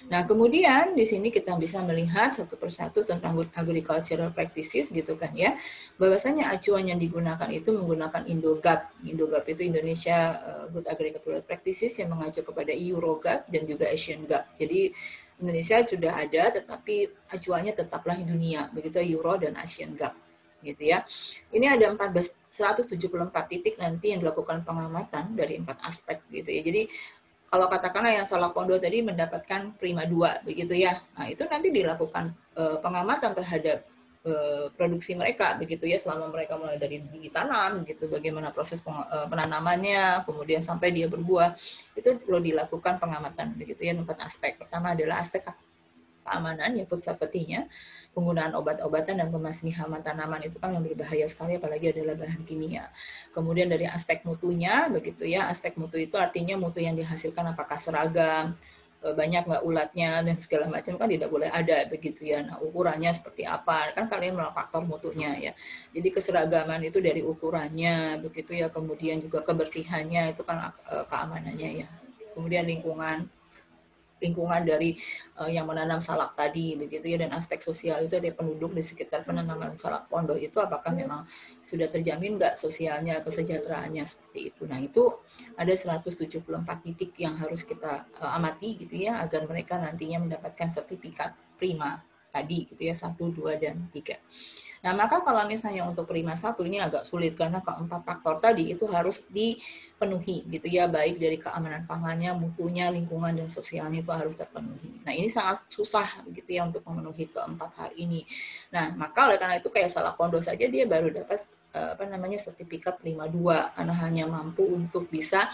Nah, kemudian di sini kita bisa melihat satu persatu tentang good agricultural practices gitu kan ya. Bahwasanya acuan yang digunakan itu menggunakan Indogap. Indogap itu Indonesia Good Agricultural Practices yang mengacu kepada Eurogap dan juga Asian Gap. Jadi Indonesia sudah ada tetapi acuannya tetaplah dunia, begitu Euro dan Asian Gap gitu ya. Ini ada 174 titik nanti yang dilakukan pengamatan dari 4 aspek gitu ya. Jadi kalau katakanlah yang Salakondo tadi mendapatkan prima 2 begitu ya. Nah, itu nanti dilakukan pengamatan terhadap produksi mereka begitu ya, selama mereka mulai dari ditanam gitu, bagaimana proses penanamannya, kemudian sampai dia berbuah, itu perlu dilakukan pengamatan begitu ya. 4 aspek. Pertama adalah aspek keamanan, ya food safety-nya, penggunaan obat-obatan dan pembasmi hama tanaman itu kan yang berbahaya sekali, apalagi adalah bahan kimia. Kemudian dari aspek mutunya, begitu ya, aspek mutu itu artinya mutu yang dihasilkan apakah seragam, banyak nggak ulatnya dan segala macam, kan tidak boleh ada begitu ya. Nah, ukurannya seperti apa, kan kalian melihat faktor mutunya ya. Jadi keseragaman itu dari ukurannya begitu ya, kemudian juga kebersihannya itu kan keamanannya ya. Kemudian lingkungan dari yang menanam salak tadi begitu ya, dan aspek sosial itu ada penduduk di sekitar penanaman salak pondok itu apakah memang sudah terjamin nggak sosialnya, kesejahteraannya seperti itu. Nah, itu ada 174 titik yang harus kita amati gitu ya, agar mereka nantinya mendapatkan sertifikat prima tadi gitu ya, 1, 2, dan 3. Nah, maka kalau misalnya untuk prima 1 ini agak sulit karena keempat faktor tadi itu harus dipenuhi gitu ya, baik dari keamanan pangannya, mutunya, lingkungan, dan sosialnya itu harus terpenuhi. Nah, ini sangat susah gitu ya untuk memenuhi keempat hal ini. Nah, maka oleh karena itu kayak Salakondo saja dia baru dapat sertifikat prima 2 karena hanya mampu untuk bisa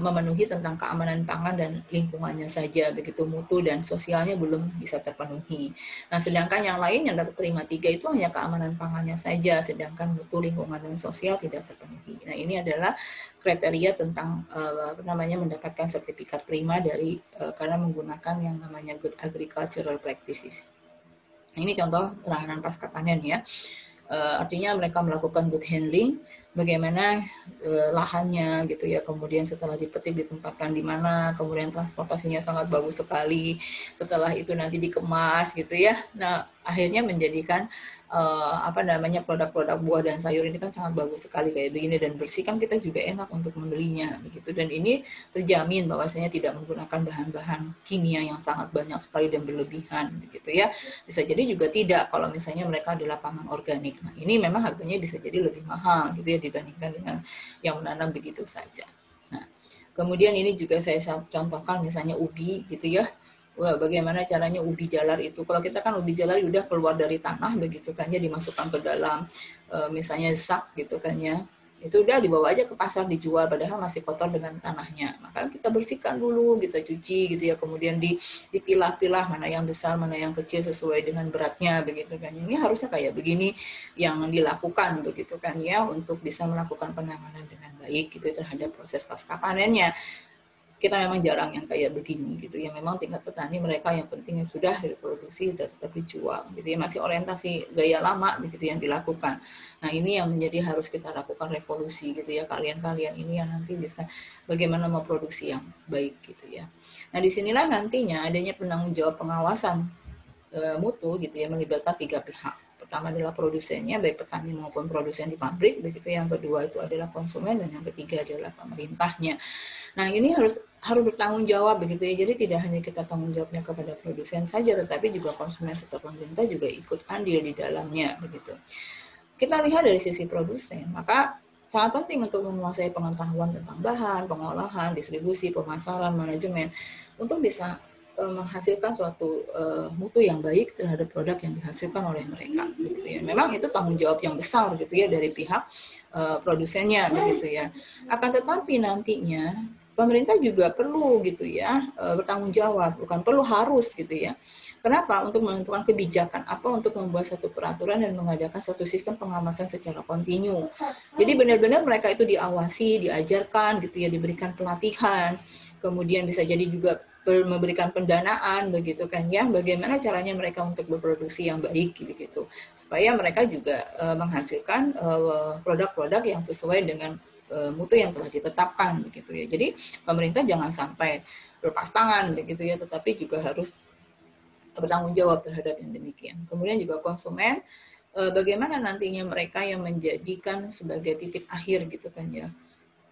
memenuhi tentang keamanan pangan dan lingkungannya saja begitu, mutu dan sosialnya belum bisa terpenuhi. Nah, sedangkan yang lain yang dapat prima 3 itu hanya keamanan pangannya saja, sedangkan mutu, lingkungan, dan sosial tidak terpenuhi. Nah, ini adalah kriteria tentang mendapatkan sertifikat prima dari karena menggunakan yang namanya Good Agricultural Practices. Nah, ini contoh penanganan pasca panen ya. Artinya mereka melakukan good handling, bagaimana lahannya gitu ya, kemudian setelah dipetik ditempatkan di mana, kemudian transportasinya sangat bagus sekali, setelah itu nanti dikemas gitu ya. Nah, akhirnya menjadikan produk-produk buah dan sayur ini kan sangat bagus sekali kayak begini dan bersih, kan kita juga enak untuk membelinya begitu. Dan ini terjamin bahwasanya tidak menggunakan bahan-bahan kimia yang sangat banyak sekali dan berlebihan begitu ya. Bisa jadi juga tidak kalau misalnya mereka di lapangan organik. Nah, ini memang harganya bisa jadi lebih mahal gitu ya dibandingkan dengan yang menanam begitu saja. Nah, kemudian ini juga saya contohkan misalnya ubi gitu ya. Wah, bagaimana caranya ubi jalar itu? Kalau kita kan ubi jalar udah keluar dari tanah begitu kan ya, dimasukkan ke dalam misalnya sak gitu kan ya. Itu udah dibawa aja ke pasar dijual padahal masih kotor dengan tanahnya. Maka kita bersihkan dulu, kita cuci gitu ya, kemudian dipilah-pilah mana yang besar, mana yang kecil sesuai dengan beratnya begitu kan. Ini harusnya kayak begini yang dilakukan begitu kan ya, untuk bisa melakukan penanganan dengan baik gitu terhadap proses pasca panennya. Kita memang jarang yang kayak begini gitu ya, memang tingkat petani mereka yang pentingnya sudah diproduksi dan tetap dijual gitu ya, masih orientasi gaya lama begitu yang dilakukan. Nah, ini yang menjadi harus kita lakukan revolusi gitu ya, kalian-kalian ini yang nanti bisa bagaimana memproduksi yang baik gitu ya. Nah, disinilah nantinya adanya penanggung jawab pengawasan mutu gitu ya, melibatkan 3 pihak. Pertama adalah produsennya, baik petani maupun produsen di pabrik begitu, yang kedua itu adalah konsumen, dan yang ketiga adalah pemerintahnya. Nah, ini harus bertanggung jawab begitu ya. Jadi tidak hanya kita tanggung jawabnya kepada produsen saja, tetapi juga konsumen serta pemerintah juga ikut andil di dalamnya begitu. Kita lihat dari sisi produsen, maka sangat penting untuk menguasai pengetahuan tentang bahan, pengolahan, distribusi, pemasaran, manajemen untuk bisa menghasilkan suatu mutu yang baik terhadap produk yang dihasilkan oleh mereka gitu ya. Memang itu tanggung jawab yang besar gitu ya dari pihak produsennya begitu ya. Akan tetapi nantinya pemerintah juga perlu gitu ya bertanggung jawab, bukan perlu, harus gitu ya. Kenapa? Untuk menentukan kebijakan apa untuk membuat satu peraturan dan mengadakan satu sistem pengawasan secara kontinu. Jadi benar-benar mereka itu diawasi, diajarkan gitu ya, diberikan pelatihan, kemudian bisa jadi juga memberikan pendanaan begitu kan ya, bagaimana caranya mereka untuk berproduksi yang baik gitu, supaya mereka juga menghasilkan produk-produk yang sesuai dengan mutu yang telah ditetapkan begitu ya. Jadi pemerintah jangan sampai berlepas tangan begitu ya, tetapi juga harus bertanggung jawab terhadap yang demikian. Kemudian juga konsumen, bagaimana nantinya mereka yang menjadikan sebagai titik akhir gitu kan ya,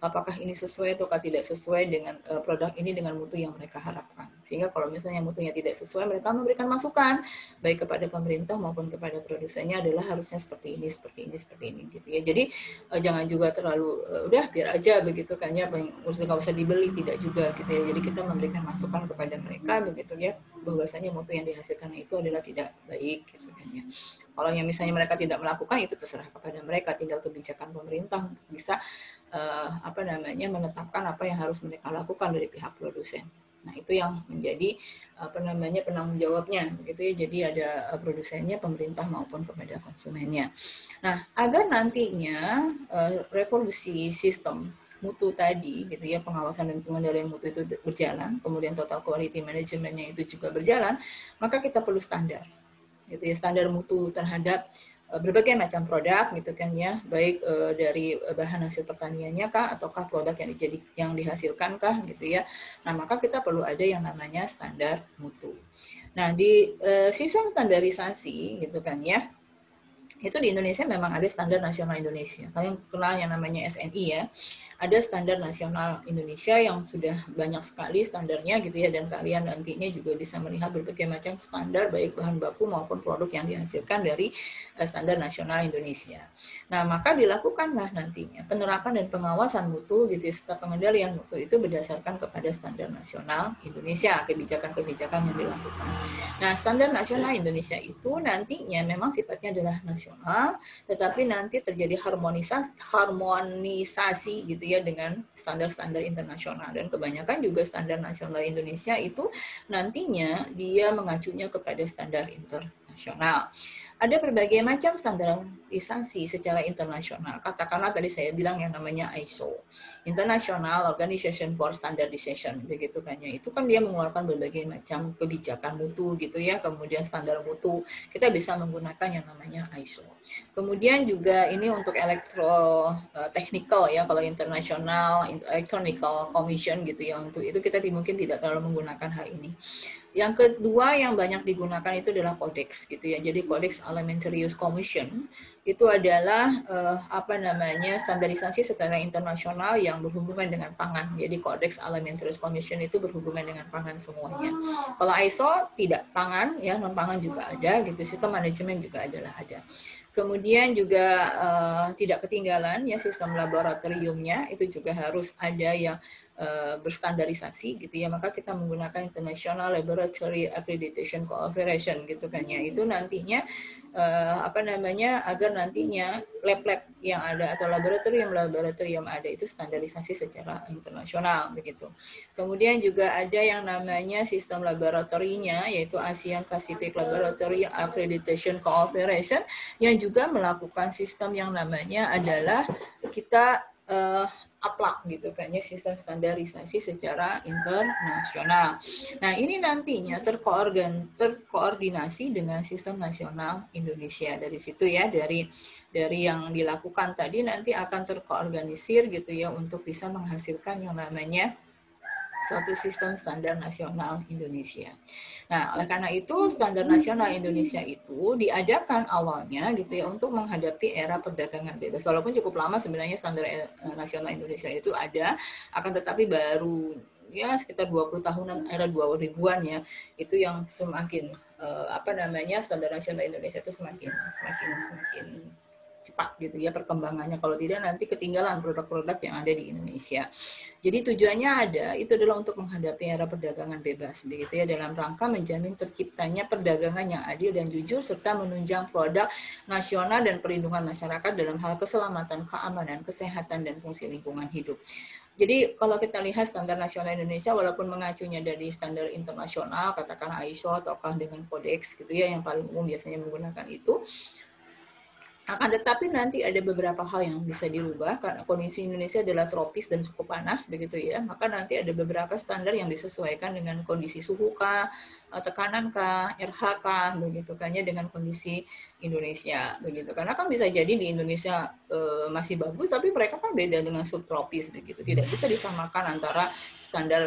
apakah ini sesuai atau tidak sesuai dengan produk ini dengan mutu yang mereka harapkan. Sehingga kalau misalnya mutunya tidak sesuai, mereka memberikan masukan baik kepada pemerintah maupun kepada produsennya adalah harusnya seperti ini, seperti ini, seperti ini gitu ya. Jadi jangan juga terlalu udah biar aja begitu kan ya, nggak usah dibeli, tidak juga gitu ya. Jadi kita memberikan masukan kepada mereka begitu ya, bahwasanya mutu yang dihasilkan itu adalah tidak baik gitu kan ya. Kalau yang misalnya mereka tidak melakukan, itu terserah kepada mereka, tinggal kebijakan pemerintah untuk bisa menetapkan apa yang harus mereka lakukan dari pihak produsen. Nah, itu yang menjadi penanggung jawabnya begitu ya. Jadi ada produsennya, pemerintah maupun kepada konsumennya. Nah, agar nantinya revolusi sistem mutu tadi gitu ya, pengawasan dan pengendalian mutu itu berjalan, kemudian total quality manajemennya itu juga berjalan, maka kita perlu standar gitu ya, standar mutu terhadap berbagai macam produk gitu kan ya, baik dari bahan hasil pertaniannya kah ataukah produk yang dihasilkan kah gitu ya. Nah, maka kita perlu ada yang namanya standar mutu. Nah, di sistem standarisasi gitu kan ya, itu di Indonesia memang ada standar nasional Indonesia. Kalian kenal yang namanya SNI ya. Ada standar nasional Indonesia yang sudah banyak sekali standarnya gitu ya, dan kalian nantinya juga bisa melihat berbagai macam standar baik bahan baku maupun produk yang dihasilkan dari standar nasional Indonesia. Nah, maka dilakukanlah nantinya penerapan dan pengawasan mutu gitu ya, serta pengendalian mutu itu berdasarkan kepada standar nasional Indonesia, kebijakan-kebijakan yang dilakukan. Nah, standar nasional Indonesia itu nantinya memang sifatnya adalah nasional, tetapi nanti terjadi harmonisasi gitu ya dengan standar-standar internasional, dan kebanyakan juga standar nasional Indonesia itu nantinya dia mengacunya kepada standar internasional. Ada berbagai macam standarisasi secara internasional. Katakanlah tadi saya bilang yang namanya ISO, International Organization for Standardization, begitu kan ya. Itu kan dia mengeluarkan berbagai macam kebijakan mutu gitu ya, kemudian standar mutu. Kita bisa menggunakan yang namanya ISO. Kemudian juga ini untuk technical ya, kalau internasional electronical commission gitu ya, untuk itu kita mungkin tidak terlalu menggunakan hal ini. Yang kedua yang banyak digunakan itu adalah kodeks gitu ya. Jadi kodeks Alimentarius Commission itu adalah standarisasi secara internasional yang berhubungan dengan pangan. Jadi kodeks Alimentarius Commission itu berhubungan dengan pangan semuanya. Kalau ISO tidak, pangan ya, non pangan juga ada gitu. Sistem manajemen juga ada. Kemudian juga tidak ketinggalan ya, sistem laboratoriumnya itu juga harus ada yang berstandarisasi gitu ya. Maka kita menggunakan International Laboratory Accreditation Cooperation gitu kan ya. Itu nantinya agar nantinya lab-lab yang ada atau laboratorium ada itu standarisasi secara internasional begitu. Kemudian juga ada yang namanya sistem laboratorinya, yaitu ASEAN Pacific Laboratory Accreditation Cooperation, yang juga melakukan sistem yang namanya adalah kita APLAC gitu kan ya, sistem standarisasi secara internasional. Nah, ini nantinya terkoordinasi dengan sistem nasional Indonesia. Dari situ ya, dari yang dilakukan tadi nanti akan terkoorganisir gitu ya, untuk bisa menghasilkan yang namanya suatu sistem standar nasional Indonesia. Nah, oleh karena itu standar nasional Indonesia itu diadakan awalnya gitu ya untuk menghadapi era perdagangan bebas. Walaupun cukup lama sebenarnya standar nasional Indonesia itu ada, akan tetapi baru ya sekitar 20 tahunan, era 2000-an ya, itu yang semakin standar nasional Indonesia itu semakin cepat gitu ya perkembangannya. Kalau tidak nanti ketinggalan produk-produk yang ada di Indonesia. Jadi tujuannya itu adalah untuk menghadapi era perdagangan bebas begitu ya, dalam rangka menjamin terciptanya perdagangan yang adil dan jujur, serta menunjang produk nasional dan perlindungan masyarakat dalam hal keselamatan, keamanan, kesehatan, dan fungsi lingkungan hidup. Jadi kalau kita lihat standar nasional Indonesia, walaupun mengacunya dari standar internasional, katakanlah ISO ataukah dengan kodeks gitu ya, yang paling umum biasanya menggunakan itu, Akan tetapi nanti ada beberapa hal yang bisa dirubah karena kondisi Indonesia adalah tropis dan cukup panas begitu ya. Maka nanti ada beberapa standar yang disesuaikan dengan kondisi suhu kah, tekanan kah, RH kah begitu kan ya dengan kondisi Indonesia begitu. Karena kan bisa jadi di Indonesia masih bagus tapi mereka kan beda dengan subtropis begitu. Tidak bisa disamakan antara standar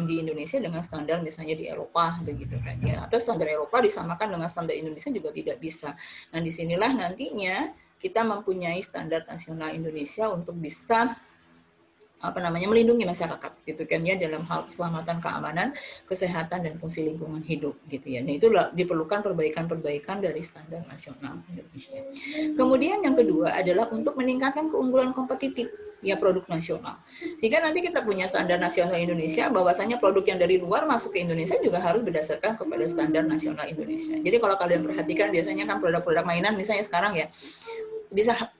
di Indonesia dengan standar misalnya di Eropa begitu kan ya, atau standar Eropa disamakan dengan standar Indonesia juga tidak bisa. Nah disinilah nantinya kita mempunyai standar nasional Indonesia untuk bisa melindungi masyarakat gitu kan ya dalam hal keselamatan, keamanan, kesehatan dan fungsi lingkungan hidup gitu ya. Nah itu diperlukan perbaikan-perbaikan dari standar nasional Indonesia. Kemudian yang kedua adalah untuk meningkatkan keunggulan kompetitif ya produk nasional. Sehingga nanti kita punya standar nasional Indonesia, bahwasanya produk yang dari luar masuk ke Indonesia juga harus berdasarkan kepada standar nasional Indonesia. Jadi kalau kalian perhatikan biasanya kan produk-produk mainan misalnya sekarang ya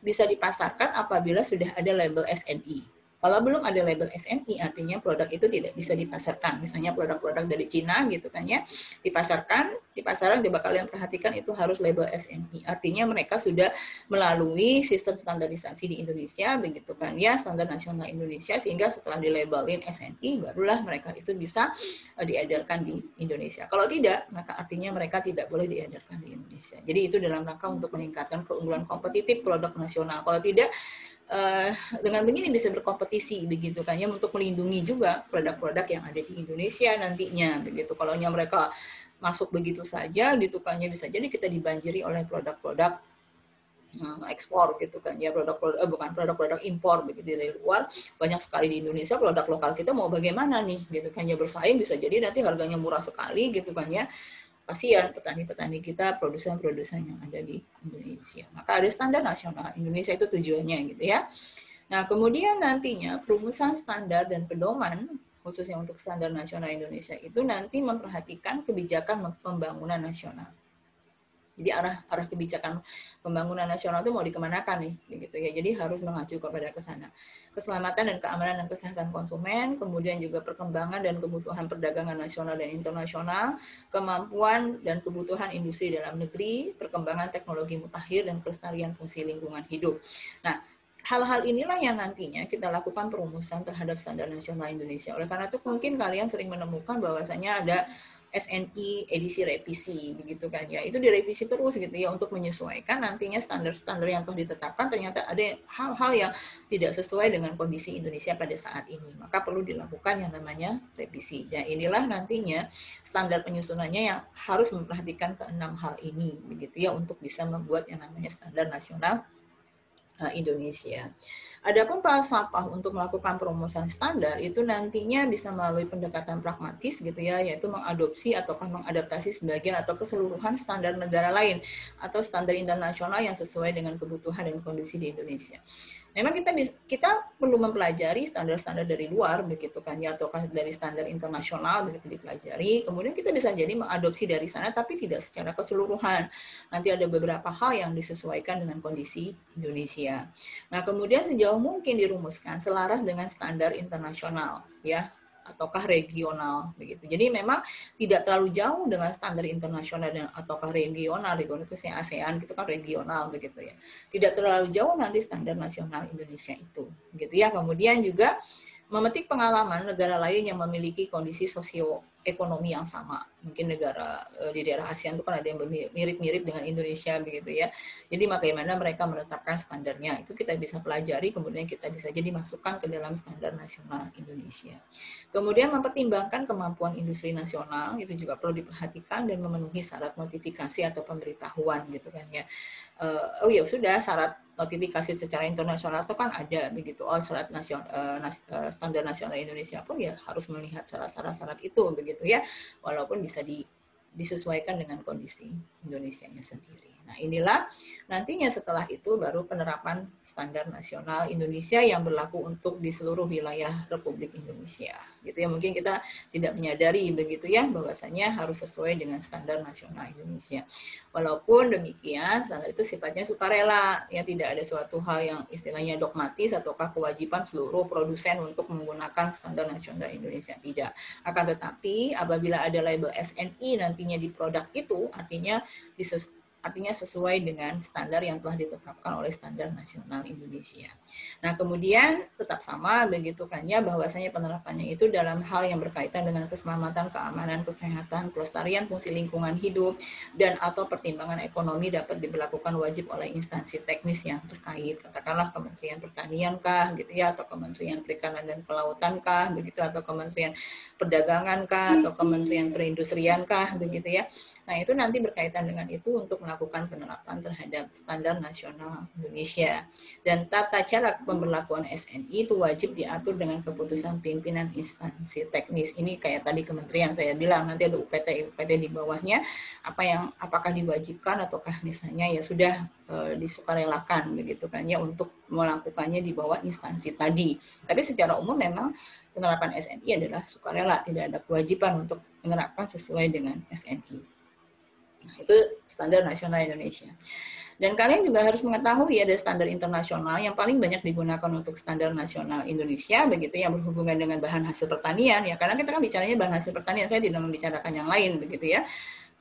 bisa dipasarkan apabila sudah ada label SNI. Kalau belum ada label SNI, artinya produk itu tidak bisa dipasarkan. Misalnya produk-produk dari Cina gitu kan ya, di pasaran coba kalian perhatikan itu harus label SNI. Artinya mereka sudah melalui sistem standarisasi di Indonesia begitu kan ya, standar nasional Indonesia, sehingga setelah dilabelin SNI barulah mereka itu bisa diedarkan di Indonesia. Kalau tidak, maka artinya mereka tidak boleh diedarkan di Indonesia. Jadi itu dalam rangka untuk meningkatkan keunggulan kompetitif produk nasional. Kalau tidak, dengan begini bisa berkompetisi begitu kan ya, untuk melindungi juga produk-produk yang ada di Indonesia nantinya begitu. Kalau mereka masuk begitu saja gitu kan ya, bisa jadi kita dibanjiri oleh produk-produk ekspor gitu kan ya, produk-produk impor begitu dari luar. Banyak sekali di Indonesia, produk lokal kita mau bagaimana nih gitu kan ya, bersaing bisa jadi nanti harganya murah sekali gitu kan ya. Kasihan petani-petani kita, produsen-produsen yang ada di Indonesia. Maka ada standar nasional Indonesia, itu tujuannya gitu ya. Nah, kemudian nantinya perumusan standar dan pedoman khususnya untuk standar nasional Indonesia itu nanti memperhatikan kebijakan pembangunan nasional. Jadi arah kebijakan pembangunan nasional itu mau dikemanakan nih, begitu ya. Jadi harus mengacu kepada ke sana. Keselamatan dan keamanan dan kesehatan konsumen, kemudian juga perkembangan dan kebutuhan perdagangan nasional dan internasional, kemampuan dan kebutuhan industri dalam negeri, perkembangan teknologi mutakhir dan kelestarian fungsi lingkungan hidup. Nah, hal-hal inilah yang nantinya kita lakukan perumusan terhadap standar nasional Indonesia. Oleh karena itu mungkin kalian sering menemukan bahwasanya ada SNI edisi revisi begitu kan ya, itu direvisi terus gitu ya untuk menyesuaikan nantinya standar-standar yang telah ditetapkan ternyata ada hal-hal yang tidak sesuai dengan kondisi Indonesia pada saat ini, maka perlu dilakukan yang namanya revisi. Dan inilah nantinya standar penyusunannya yang harus memperhatikan keenam hal ini begitu ya untuk bisa membuat yang namanya standar nasional Indonesia. Adapun falsafah untuk melakukan perumusan standar itu nantinya bisa melalui pendekatan pragmatis gitu ya, yaitu mengadopsi ataukah mengadaptasi sebagian atau keseluruhan standar negara lain atau standar internasional yang sesuai dengan kebutuhan dan kondisi di Indonesia. Memang kita perlu mempelajari standar-standar dari luar begitu kan ya, ataukah dari standar internasional begitu dipelajari, kemudian kita bisa jadi mengadopsi dari sana tapi tidak secara keseluruhan. Nanti ada beberapa hal yang disesuaikan dengan kondisi Indonesia. Nah, kemudian sejauh mungkin dirumuskan selaras dengan standar internasional ya, ataukah regional begitu. Jadi memang tidak terlalu jauh dengan standar internasional dan ataukah regional itu ASEAN gitu kan regional begitu ya. Tidak terlalu jauh nanti standar nasional Indonesia itu gitu ya. Kemudian juga memetik pengalaman negara lain yang memiliki kondisi sosioekonomi yang sama. Mungkin negara di daerah ASEAN itu kan ada yang mirip-mirip dengan Indonesia begitu ya. Jadi bagaimana mereka menetapkan standarnya itu kita bisa pelajari, kemudian kita bisa jadi masukkan ke dalam standar nasional Indonesia. Kemudian mempertimbangkan kemampuan industri nasional itu juga perlu diperhatikan dan memenuhi syarat notifikasi atau pemberitahuan gitu kan ya. Oh ya sudah, syarat notifikasi secara internasional itu kan ada begitu. Oh, syarat standar nasional Indonesia pun ya harus melihat syarat-syarat itu begitu ya. Walaupun bisa disesuaikan dengan kondisi Indonesianya sendiri. Nah, inilah nantinya setelah itu baru penerapan standar nasional Indonesia yang berlaku untuk di seluruh wilayah Republik Indonesia. Gitu ya, mungkin kita tidak menyadari begitu ya bahwasanya harus sesuai dengan standar nasional Indonesia. Walaupun demikian, standar itu sifatnya sukarela, ya tidak ada suatu hal yang istilahnya dogmatis ataukah kewajiban seluruh produsen untuk menggunakan standar nasional Indonesia, tidak. Akan tetapi apabila ada label SNI nantinya di produk itu, artinya artinya sesuai dengan standar yang telah ditetapkan oleh standar nasional Indonesia. Nah, kemudian tetap sama begitu kan ya, bahwasanya penerapannya itu dalam hal yang berkaitan dengan keselamatan, keamanan, kesehatan, kelestarian fungsi lingkungan hidup, dan atau pertimbangan ekonomi dapat diberlakukan wajib oleh instansi teknis yang terkait, katakanlah Kementerian Pertanian kah gitu ya, atau Kementerian Perikanan dan Kelautan kah begitu, atau Kementerian Perdagangan kah, atau Kementerian Perindustrian kah begitu ya. Nah, itu nanti berkaitan dengan itu untuk melakukan penerapan terhadap standar nasional Indonesia. Dan tata cara pemberlakuan SNI itu wajib diatur dengan keputusan pimpinan instansi teknis. Ini kayak tadi kementerian saya bilang, nanti ada UPT di bawahnya, apakah diwajibkan ataukah misalnya ya sudah disukarelakan begitu kan ya untuk melakukannya di bawah instansi tadi. Tapi secara umum memang penerapan SNI adalah sukarela, tidak ada kewajiban untuk menerapkan sesuai dengan SNI. Nah, itu standar nasional Indonesia. Dan kalian juga harus mengetahui ada standar internasional yang paling banyak digunakan untuk standar nasional Indonesia, begitu yang berhubungan dengan bahan hasil pertanian ya, karena kita kan bicaranya bahan hasil pertanian, saya tidak membicarakan yang lain begitu ya.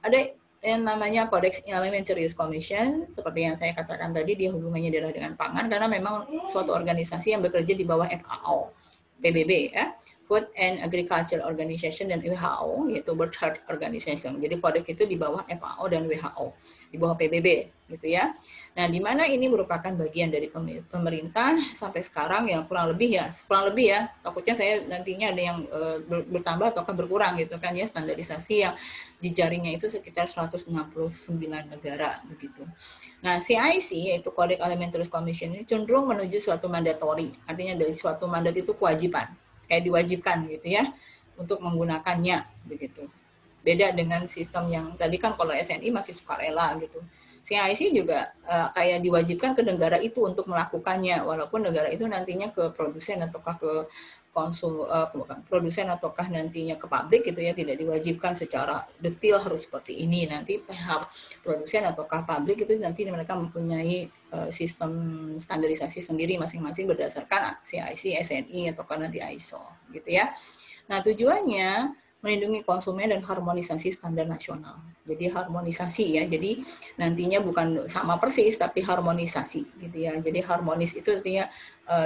Ada yang namanya Codex Alimentary Commission, seperti yang saya katakan tadi, dia hubungannya adalah dengan pangan karena memang suatu organisasi yang bekerja di bawah FAO, PBB ya. Food and Agriculture Organization dan WHO, yaitu World Health Organization. Jadi kodeks itu di bawah FAO dan WHO, di bawah PBB, gitu ya. Nah, di mana ini merupakan bagian dari pemerintah sampai sekarang ya kurang lebih ya. Takutnya saya nantinya ada yang bertambah ataukah berkurang gitu kan ya, standarisasi yang dijaringnya itu sekitar 169 negara begitu. Nah, CIC yaitu Codex Alimentary Commission ini cenderung menuju suatu mandatory, artinya dari suatu mandat itu kewajiban. Kayak diwajibkan gitu ya untuk menggunakannya begitu. Beda dengan sistem yang tadi kan kalau SNI masih sukarela gitu. CIC juga kayak diwajibkan ke negara itu untuk melakukannya, walaupun negara itu nantinya ke produsen ataukah ke produsen ataukah nantinya ke pabrik gitu ya, tidak diwajibkan secara detail harus seperti ini. Nanti pihak produsen ataukah pabrik itu nanti mereka mempunyai sistem standarisasi sendiri masing-masing berdasarkan CIC, SNI ataukah nanti ISO gitu ya. Nah, tujuannya melindungi konsumen dan harmonisasi standar nasional. Jadi harmonisasi ya, jadi nantinya bukan sama persis tapi harmonisasi gitu ya. Jadi harmonis itu artinya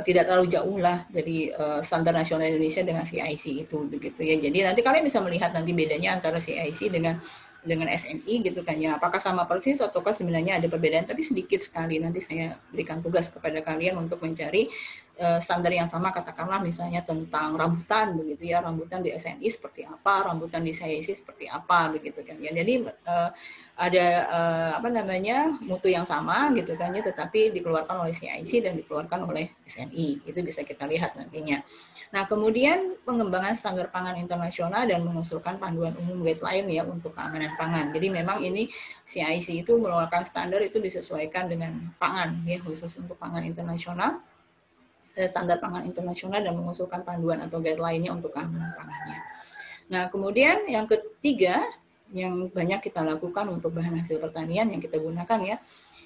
tidak terlalu jauh lah dari standar nasional Indonesia dengan CIC itu begitu ya. Jadi nanti kalian bisa melihat nanti bedanya antara CIC dengan SNI gitu kan ya, apakah sama persis ataukah sebenarnya ada perbedaan, tapi sedikit sekali. Nanti saya berikan tugas kepada kalian untuk mencari standar yang sama, katakanlah misalnya tentang rambutan begitu ya, rambutan di SNI seperti apa, rambutan di CIC seperti apa begitu kan ya. Jadi ada mutu yang sama gitu kan ya, tetapi dikeluarkan oleh CIC dan dikeluarkan oleh SNI, itu bisa kita lihat nantinya. Nah, kemudian pengembangan standar pangan internasional dan mengusulkan panduan umum guideline ya untuk keamanan pangan. Jadi memang ini CIC itu mengeluarkan standar itu disesuaikan dengan pangan ya, khusus untuk pangan internasional, standar pangan internasional, dan mengusulkan panduan atau guideline-nya untuk keamanan pangannya. Nah, kemudian yang ketiga yang banyak kita lakukan untuk bahan hasil pertanian yang kita gunakan ya,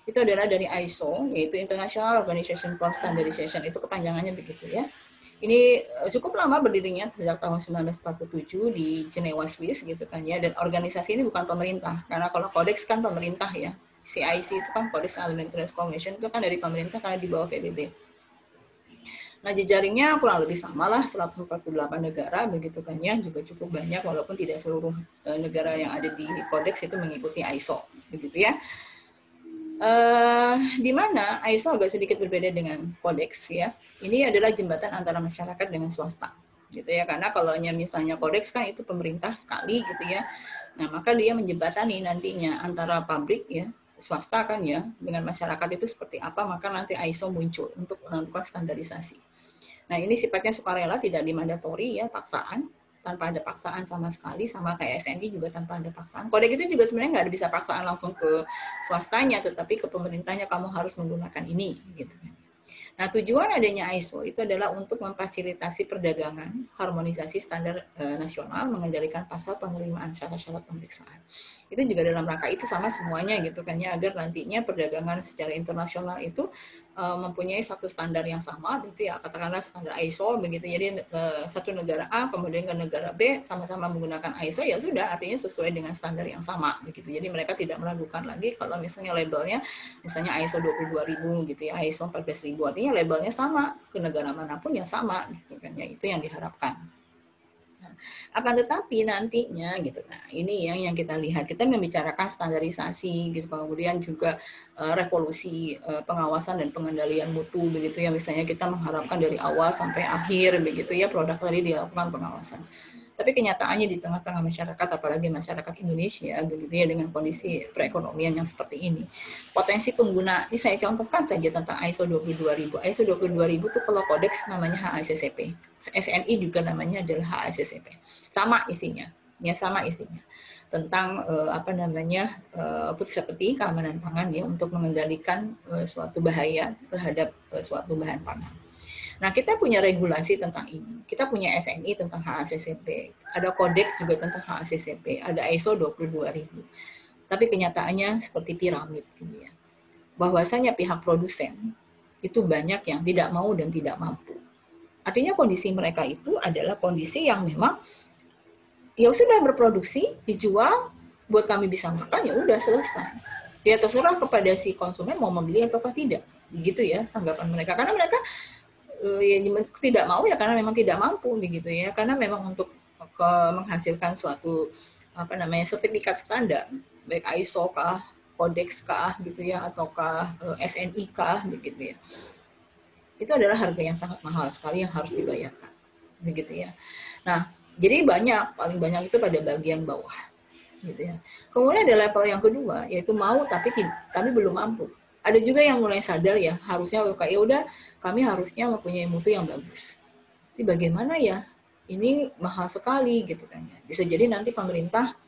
itu adalah dari ISO, yaitu International Organization for Standardization, itu kepanjangannya begitu ya. Ini cukup lama berdirinya, sejak tahun 1947 di Jenewa, Swiss gitu kan ya, dan organisasi ini bukan pemerintah, karena kalau kodeks kan pemerintah ya, CIC itu kan Codex Alimentary Commission itu kan dari pemerintah karena di bawah PBB. Nah, jejaringnya kurang lebih sama lah, 148 negara begitu kan ya, juga cukup banyak walaupun tidak seluruh negara yang ada di kodeks itu mengikuti ISO begitu ya. Di mana ISO agak sedikit berbeda dengan kodeks ya. Ini adalah jembatan antara masyarakat dengan swasta gitu ya, karena kalau misalnya kodeks kan itu pemerintah sekali gitu ya. Nah, maka dia menjembatani nantinya antara pabrik ya, swasta kan ya, dengan masyarakat itu seperti apa, maka nanti ISO muncul untuk menentukan standarisasi. Nah, ini sifatnya sukarela, tidak dimandatori ya, paksaan, tanpa ada paksaan sama sekali, sama kayak SNI juga tanpa ada paksaan. Kodeks itu juga sebenarnya nggak bisa paksaan langsung ke swastanya, tetapi ke pemerintahnya kamu harus menggunakan ini gitu. Nah, tujuan adanya ISO itu adalah untuk memfasilitasi perdagangan, harmonisasi standar nasional, mengendalikan pasal penerimaan syarat-syarat pemeriksaan. Itu juga dalam rangka itu sama semuanya gitu kan ya, agar nantinya perdagangan secara internasional itu mempunyai satu standar yang sama gitu ya, katakanlah standar ISO begitu. Jadi satu negara A kemudian ke negara B sama-sama menggunakan ISO, ya sudah, artinya sesuai dengan standar yang sama begitu. Jadi mereka tidak meragukan lagi kalau misalnya labelnya misalnya ISO 22.000 gitu ya, ISO 14.000, artinya labelnya sama ke negara manapun ya sama gitu kan ya, itu yang diharapkan. Akan tetapi nantinya gitu, nah ini yang kita lihat, kita membicarakan standarisasi gitu, kemudian juga revolusi pengawasan dan pengendalian mutu begitu ya, misalnya kita mengharapkan dari awal sampai akhir begitu ya produk tadi dilakukan pengawasan. Tapi kenyataannya di tengah-tengah masyarakat, apalagi masyarakat Indonesia begitu ya, dengan kondisi perekonomian yang seperti ini, potensi pengguna, ini saya contohkan saja tentang ISO 22.000. ISO 22.000 itu kalau kodeks namanya HACCP, SNI juga namanya adalah HACCP. Sama isinya, ya sama isinya tentang seperti keamanan pangan ya, untuk mengendalikan suatu bahaya terhadap suatu bahan pangan. Nah, kita punya regulasi tentang ini. Kita punya SNI tentang HACCP. Ada kodeks juga tentang HACCP. Ada ISO 22.000. Tapi kenyataannya seperti piramid gitu ya. Bahwasanya pihak produsen itu banyak yang tidak mau dan tidak mampu. Artinya kondisi mereka itu adalah kondisi yang memang ya sudah berproduksi, dijual, buat kami bisa makan, ya udah selesai. Ya terserah kepada si konsumen mau membeli atau tidak. Begitu ya tanggapan mereka. Karena mereka ya tidak mau ya karena memang tidak mampu begitu ya, karena memang untuk menghasilkan suatu sertifikat standar baik ISO kah, kodeks kah gitu ya, ataukah SNI kah begitu ya, itu adalah harga yang sangat mahal sekali yang harus dibayarkan begitu ya. Nah, jadi paling banyak itu pada bagian bawah gitu ya. Kemudian ada level yang kedua, yaitu mau tapi belum mampu. Ada juga yang mulai sadar ya, harusnya kayak ya udah, kami harusnya mempunyai mutu yang bagus. Tapi bagaimana ya? Ini mahal sekali gitu kan. Bisa jadi nanti pemerintah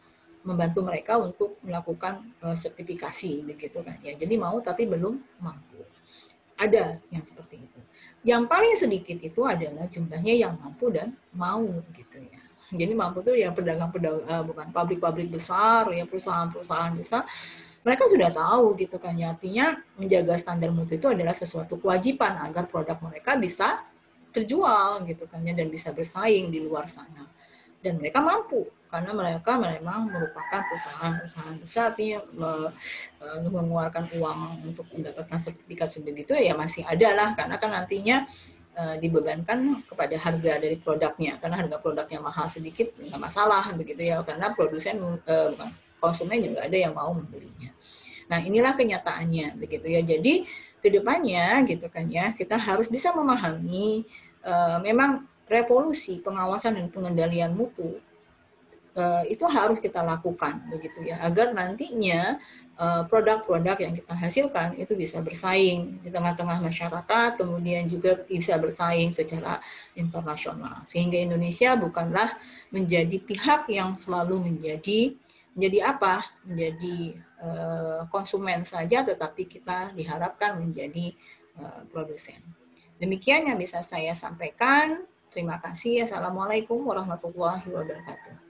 membantu mereka untuk melakukan sertifikasi begitu kan ya. Jadi mau tapi belum mampu. Ada yang seperti itu. Yang paling sedikit itu adalah jumlahnya yang mampu dan mau gitu ya. Jadi mampu tuh ya pedagang-pedagang, bukan pabrik-pabrik besar ya, perusahaan-perusahaan besar. Mereka sudah tahu gitu kan ya, artinya menjaga standar mutu itu adalah sesuatu kewajiban agar produk mereka bisa terjual gitu kan ya, dan bisa bersaing di luar sana. Dan mereka mampu karena mereka memang merupakan perusahaan-perusahaan besar, artinya mengeluarkan uang untuk mendapatkan sertifikat sebegitu ya masih ada lah, karena kan nantinya dibebankan kepada harga dari produknya, karena harga produknya mahal sedikit nggak masalah begitu ya, karena produsen konsumen juga ada yang mau membelinya. Nah, inilah kenyataannya begitu ya. Jadi kedepannya gitu kan ya, kita harus bisa memahami memang revolusi pengawasan dan pengendalian mutu itu harus kita lakukan begitu ya, agar nantinya produk-produk yang kita hasilkan itu bisa bersaing di tengah-tengah masyarakat, kemudian juga bisa bersaing secara internasional, sehingga Indonesia bukanlah menjadi pihak yang selalu menjadi konsumen saja, tetapi kita diharapkan menjadi produsen. Demikian yang bisa saya sampaikan. Terima kasih. Assalamualaikum warahmatullahi wabarakatuh.